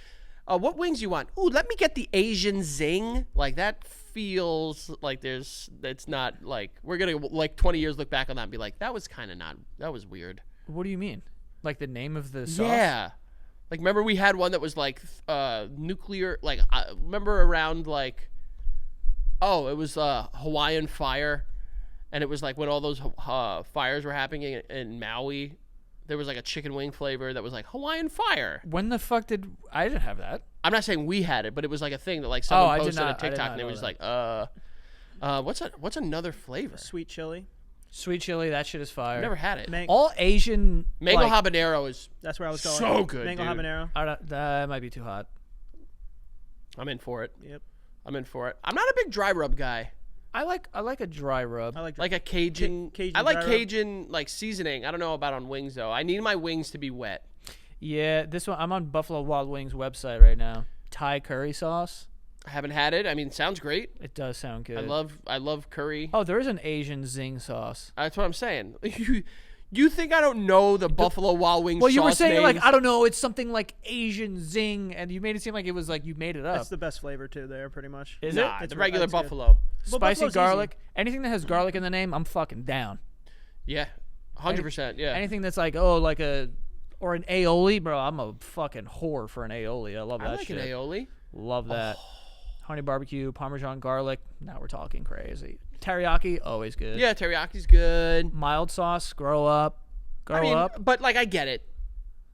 what wings you want? Ooh, let me get the Asian zing. Like that feels like it's not like we're gonna like 20 years look back on that and be like that was kind of not, that was weird. What do you mean? Like the name of the sauce? Yeah. Like remember we had one that was like nuclear, like remember around like, oh, it was Hawaiian Fire, and it was like when all those fires were happening in Maui. There was like a chicken wing flavor that was like Hawaiian Fire. When the fuck did I didn't have that? I'm not saying we had it, but it was like a thing that like someone I did posted on not- I did TikTok not and it know was that. like, what's another flavor? Sweet chili. Sweet chili, that shit is fire. I've never had it. All Asian Mango like, habanero is That's where I was going. so good, Mango dude. habanero. that might be too hot. I'm in for it. Yep. I'm in for it. I'm not a big dry rub guy. I like a dry rub. I like Like a Cajun. Cajun I like dry rub. Cajun like seasoning. I don't know about on wings though. I need my wings to be wet. Yeah, this one I'm on Buffalo Wild Wings website right now. Thai curry sauce. I haven't had it. I mean, it sounds great. It does sound good. I love curry. Oh, there is an Asian zing sauce. That's what I'm saying. You think I don't know the Buffalo Wild Wings? Well, you were sauce saying like names? I don't know, it's something like Asian zing, and you made it seem like it was like you made it up. That's the best flavor too. There, pretty much. Is Nah, it? the It's regular it's good. buffalo. Well, Spicy Buffalo's garlic. Anything that has garlic in the name, I'm fucking down. Yeah, 100%. Yeah. Anything that's like like an aioli, bro. I'm a fucking whore for an aioli. I love I that like shit. an aioli. Love that. Honey barbecue, Parmesan garlic. Now we're talking crazy. Teriyaki, always good. Yeah, teriyaki's good. Mild sauce, grow up. But like I get it.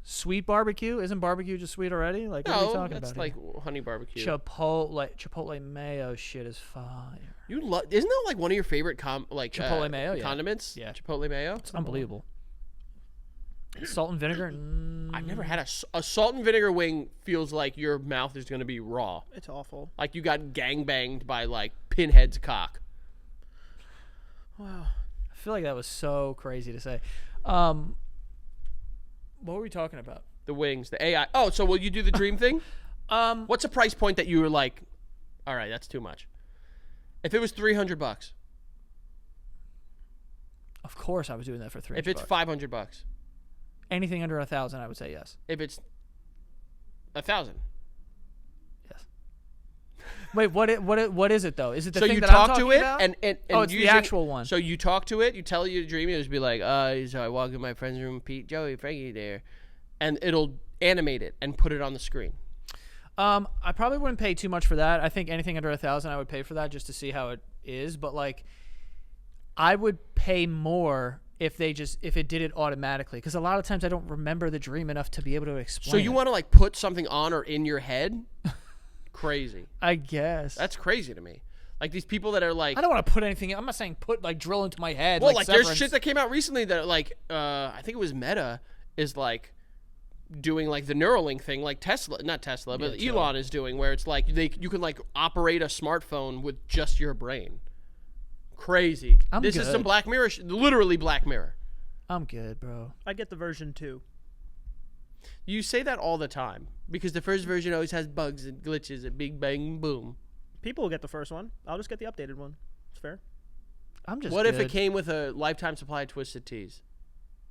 Sweet barbecue, isn't barbecue just sweet already? Like what are we No, talking that's about? like honey barbecue. Chipotle mayo shit is fire. You love? Isn't that like one of your favorite Chipotle mayo, yeah. condiments? Yeah. Chipotle mayo. It's unbelievable. Salt and vinegar. I've never had a salt and vinegar wing. Feels like your mouth is gonna be raw. It's awful. Like you got gangbanged by like Pinhead's cock. Wow. I feel like that was so crazy to say. What were we talking about? The wings, the AI. Oh, so will you do the dream thing? What's a price point that you were like, all right, that's too much? If it was $300, Of course, I was doing that for $300. if it's $500, anything under 1,000, I would say yes. if it's 1,000. Yes. Wait, what is it though? Is it the So thing you that I'm talk talking to it, about? and Oh, it's the using- actual one. So you talk to it, you tell it your dream, you just be like, so I walk in my friend's room, Pete, Joey, Frankie there, and it'll animate it and put it on the screen. I probably wouldn't pay too much for that. I think anything under 1,000, I would pay for that just to see how it is. But like, I would pay more if it did it automatically, because a lot of times I don't remember the dream enough to be able to explain. So you it. want to like put something on or in your head? Crazy. I guess. That's crazy to me. Like these people that are like, I don't want to put anything. I'm not saying drill into my head. well, like there's Severance. shit that came out recently that like, I think it was Meta is like doing like the Neuralink thing, like not Tesla, but Yeah, Elon is doing, where it's like you can like operate a smartphone with just your brain. Crazy. This is good. some Black Mirror, literally Black Mirror. I'm good, bro. I get the version 2. You say that all the time because the first version always has bugs and glitches and big bang boom. People will get the first one. I'll just get the updated one. It's fair. I'm just. What if it good. came with a lifetime supply of Twisted Teas?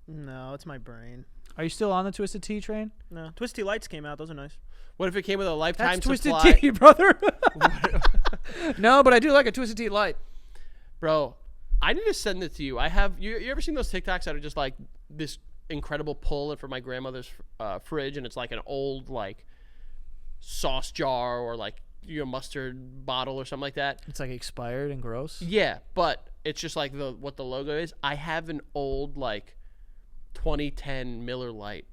No, it's my brain. Are you still on the Twisted Tea train? No, Twisty Lights came out. Those are nice. What if it came with a lifetime That's Twisted supply? Tea, brother. No, but I do like a Twisted Tea light. Bro, I need to send it to you. I have you ever seen those TikToks that are just like this incredible pull from my grandmother's fridge, and it's like an old like sauce jar or like mustard bottle or something like that. It's like expired and gross. Yeah, but it's just like what the logo is. I have an old like 2010 Miller Lite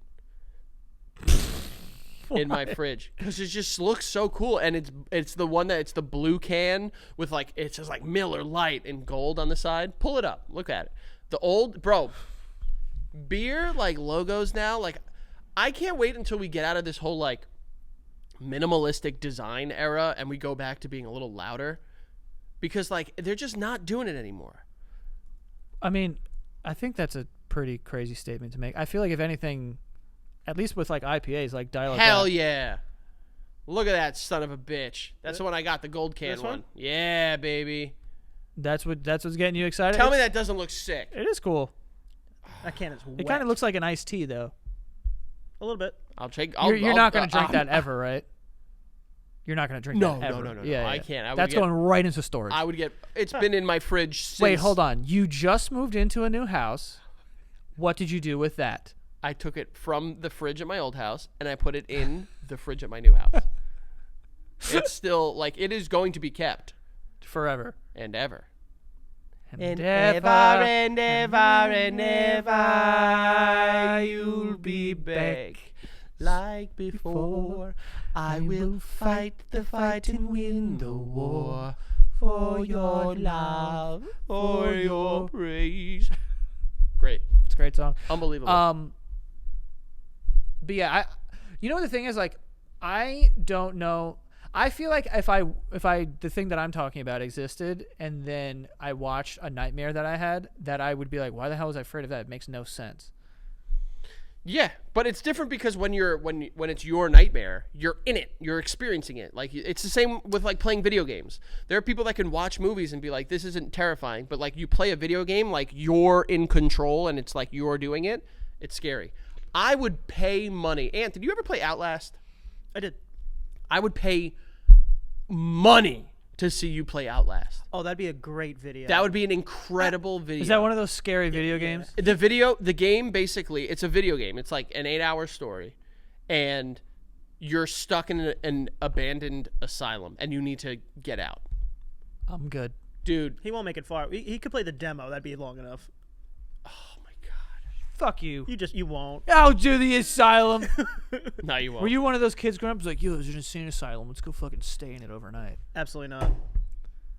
in my fridge because it just looks so cool, and it's the one that it's the blue can with like it says like Miller Lite in gold on the side. Pull it up, look at it. The old beer like logos now. Like I can't wait until we get out of this whole like minimalistic design era and we go back to being a little louder, because like they're just not doing it anymore. I mean, I think that's a pretty crazy statement to make. I feel like if anything, at least with like IPAs, like dial it Hell back. yeah. Look at that son of a bitch. That's the one I got, the gold can This one? Yeah, baby. That's what's getting you excited. Tell me that doesn't look sick. It is cool. That can is wet. It kind of looks like an iced tea, though. a little bit. You're not going to drink that ever, right? You're not going to drink No, that ever. no. Yeah, I yeah. can't. That's going right into storage. I would get. It's been in my fridge since. Wait, hold on. You just moved into a new house. What did you do with that? I took it from the fridge at my old house and I put it in the fridge at my new house. It's still like it is going to be kept Forever. and ever. And ever, you'll be back like before. I will fight the fight and win the war for your love, for your praise. Great, It's a great song. unbelievable. But yeah, you know what the thing is, like, I don't know. I feel like if the thing that I'm talking about existed and then I watched a nightmare that I had, that I would be like, why the hell was I afraid of that? It makes no sense. Yeah, but it's different because when it's your nightmare, you're in it, you're experiencing it. Like it's the same with like playing video games. There are people that can watch movies and be like, this isn't terrifying, but like you play a video game, like you're in control and it's like you're doing it. It's scary. I would pay money. Ant, did you ever play Outlast? I did. I would pay money to see you play Outlast. Oh, that'd be a great video. That would be an incredible video. Is that one of those scary video games? The game, basically, it's a video game. It's like an 8-hour story, and you're stuck in an abandoned asylum, and you need to get out. I'm good. Dude. He won't make it far. He could play the demo. That'd be long enough. Oh, my God. Fuck you. You won't. I'll do the asylum. No, you won't. Were you one of those kids growing up who's like, yo, there's an insane asylum. Let's go fucking stay in it overnight. Absolutely not.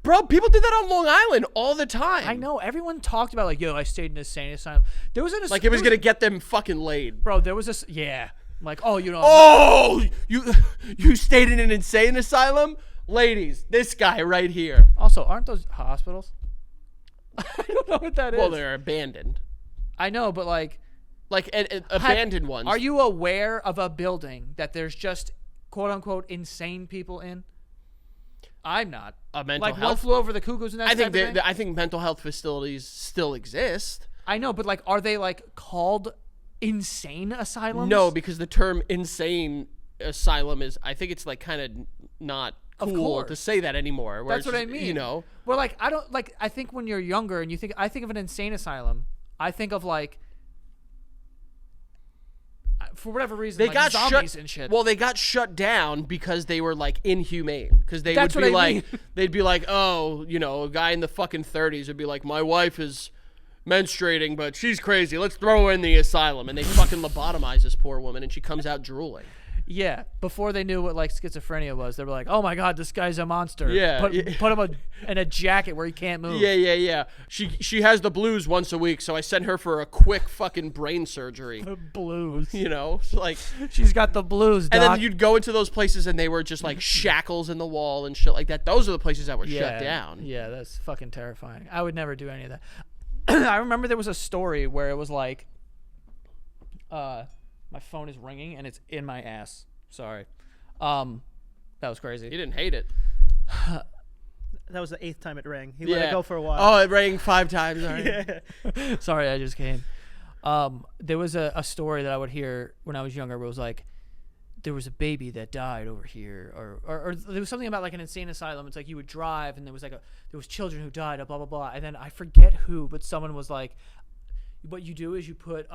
Bro, people did that on Long Island all the time. I know. Everyone talked about, like, yo, I stayed in an insane asylum. There was Like it was going to get them fucking laid. Bro, there was this. Yeah. Like, oh, you know. Oh, you stayed in an insane asylum? Ladies, this guy right here. Also, aren't those hospitals? I don't know what that is. Well, they're abandoned. I know, but like Abandoned ones. Are you aware of a building that there's just quote unquote insane people in? I'm not. A mental like health? One Flew Over the Cuckoo's Nest. I think mental health facilities still exist. I know, but like, are they like called insane asylums? No, because the term insane asylum is, I think it's like kind of not cool to say that anymore. That's what I mean. You know, well, like I think when you're younger and I think of an insane asylum, I think of like, for whatever reason, they like got zombies shut. and shit. Well, they got shut down because they were like inhumane. Because they That's would be what I like, mean. they'd be like, oh, you know, a guy in the fucking 30s would be like, my wife is menstruating, but she's crazy. Let's throw her in the asylum, and they fucking lobotomize this poor woman, and she comes out drooling. Yeah, before they knew what like schizophrenia was, they were like, "Oh my god, this guy's a monster." Yeah, put yeah. him in a jacket where he can't move. Yeah. She has the blues once a week, so I sent her for a quick fucking brain surgery. The blues. You know, it's like, She's got the blues, Doc. and then you'd go into those places, and they were just like shackles in the wall and shit like that. Those are the places that were shut down. Yeah, that's fucking terrifying. I would never do any of that. I remember there was a story where it was like, my phone is ringing and it's in my ass. Sorry. That was crazy. You didn't hate it. That was the 8th time it rang. He let it go for a while. Oh, it rang 5 times. All right. Yeah. Sorry, I just came. There was a story that I would hear when I was younger where it was like, there was a baby that died over here, or there was something about like an insane asylum. It's like you would drive and there was children who died, blah blah blah, and then I forget who, but someone was like, what you do is you put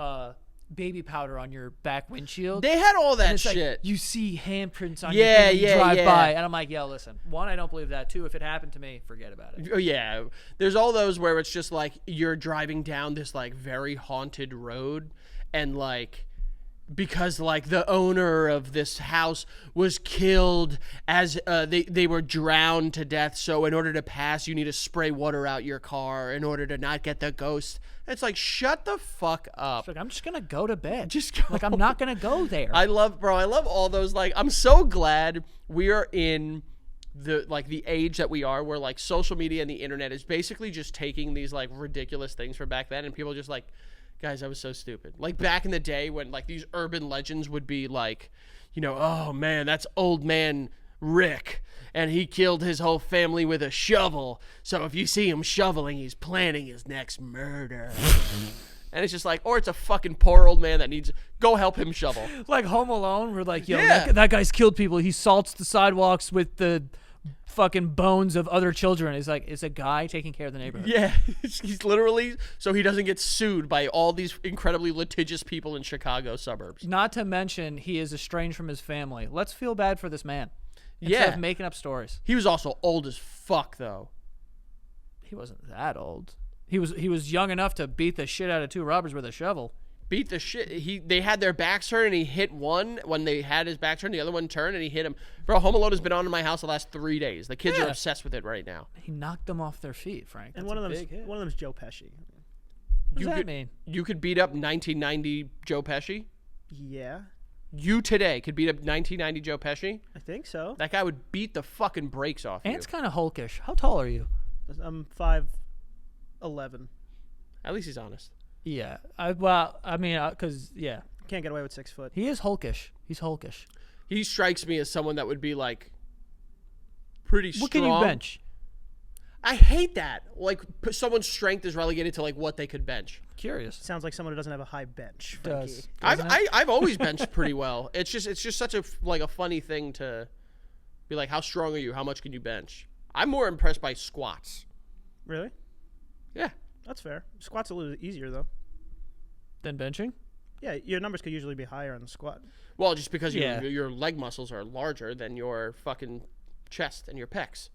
baby powder on your back windshield. They had all and that it's shit. like, you see handprints on Yeah, your thing when you yeah, drive yeah. by, and I'm like, yo, listen. One, I don't believe that. Two, if it happened to me, forget about it. Oh, yeah. There's all those where it's just like you're driving down this like very haunted road, and like, because like the owner of this house was killed as they were drowned to death, so in order to pass you need to spray water out your car in order to not get the ghost. It's like, shut the fuck up. It's like, I'm just gonna go to bed. Just go. Like, I'm not gonna go there. I love all those. Like, I'm so glad we are in the age that we are, where like social media and the internet is basically just taking these like ridiculous things from back then, and people are just like, guys, I was so stupid. Like back in the day when like these urban legends would be like, you know, oh man, that's old man Rick, and he killed his whole family with a shovel. So if you see him shoveling, he's planning his next murder. And it's just like, or it's a fucking poor old man that needs, go help him shovel. Like Home Alone, we're like, yo, Yeah. that guy's killed people. He salts the sidewalks with the fucking bones of other children. It's like, it's a guy taking care of the neighborhood. Yeah, he's literally, so he doesn't get sued by all these incredibly litigious people in Chicago suburbs. Not to mention, he is estranged from his family. Let's feel bad for this man. Instead Yeah. of making up stories. He was also old as fuck, though. He wasn't that old. He was young enough to beat the shit out of two robbers with a shovel. Beat the shit. They had their backs turned, and he hit one when they had his back turned. The other one turned, and he hit him. Bro, Home Alone has been on in my house the last 3 days. The kids are Yeah. obsessed with it right now. He knocked them off their feet, Frank. And That's one a of big hit. them's Joe Pesci. What does that could, mean? You could beat up 1990 Joe Pesci. Yeah, You today could beat up 1990 Joe Pesci. I think so. That guy would beat the fucking brakes off you. Ant's kind of hulkish. How tall are you? I'm 5'11". At least he's honest. Yeah. Because, yeah. Can't get away with 6 foot. He is hulkish. He's hulkish. He strikes me as someone that would be like pretty strong. What can you bench? I hate that. Like someone's strength is relegated to like what they could bench. Curious. Sounds like someone who doesn't have a high bench. Frankie. Does. I've always benched pretty well. It's just such a funny thing to be like, how strong are you? How much can you bench? I'm more impressed by squats. Really? Yeah. That's fair. Squat's a little easier though. Then benching? Yeah, your numbers could usually be higher on the squat. Well, just because Yeah. your leg muscles are larger than your fucking chest and your pecs.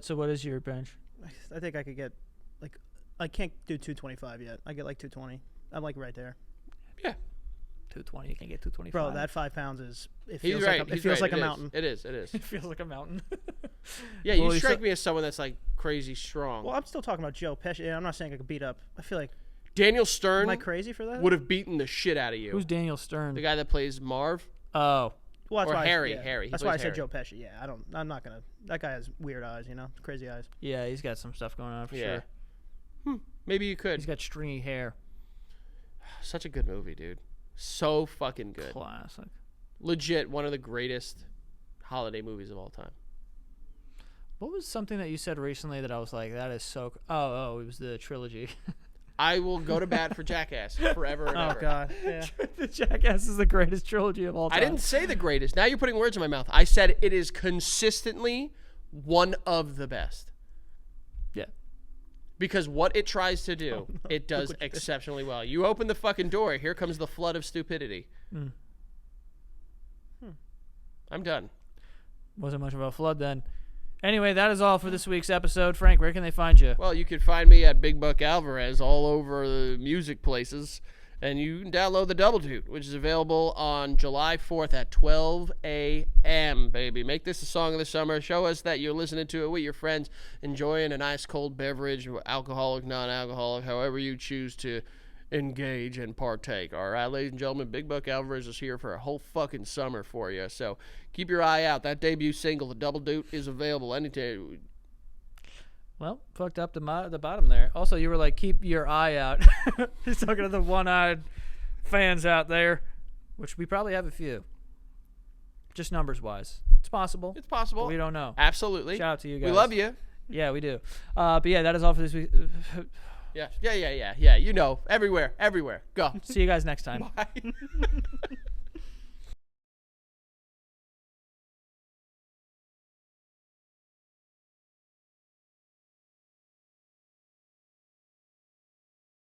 So what is your bench? I think I could get like I can't do 225 yet. I get like 220. I'm like right there. Yeah. 220. You can get 225. Bro, that 5 pounds is it He's feels right. like He's it feels right. like a It is. mountain. It is. It is. It feels like a mountain. Yeah, you Well, strike me as someone that's like crazy strong. Well, I'm still talking about Joe Pesci. Yeah, I'm not saying I could beat up. I feel like Daniel Stern am I crazy for that? would have beaten the shit out of you. Who's Daniel Stern? The guy that plays Marv? Oh. Well, that's or why Harry, yeah. Harry. He That's why I plays said Harry. Joe Pesci. Yeah, I'm not gonna. That guy has weird eyes. You know, crazy eyes. Yeah, he's got some stuff going on for Yeah. sure. Maybe you could. He's got stringy hair. Such a good movie, dude. So fucking good. Classic. Legit, one of the greatest holiday movies of all time. What was something that you said recently that I was like, that is so... Oh, it was the trilogy. I will go to bat for Jackass forever and Oh ever. God. Yeah. The Jackass is the greatest trilogy of all time. I didn't say the greatest. Now you're putting words in my mouth. I said it is consistently one of the best. Yeah. Because what it tries to do, it does what you did. exceptionally well. You open the fucking door, here comes the flood of stupidity. I'm done. Wasn't much of a flood then. Anyway, that is all for this week's episode. Frank, where can they find you? Well, you can find me at Big Buck Alvarez all over the music places. And you can download the Double Doot, which is available on July 4th at 12 a.m., baby. Make this a song of the summer. Show us that you're listening to it with your friends, enjoying a nice cold beverage, alcoholic, non-alcoholic, however you choose to engage and partake. All right, ladies and gentlemen, Big Buck Alvarez is here for a whole fucking summer for you. So keep your eye out. That debut single, the Double Doot, is available anytime. Well, fucked up the bottom there. Also, you were like, keep your eye out. He's talking to the one-eyed fans out there, which we probably have a few. Just numbers-wise. It's possible. It's possible. But we don't know. Absolutely. Shout out to you guys. We love you. Yeah, we do. But yeah, that is all for this week. Yeah. You know, everywhere. Go. See you guys next time. Bye.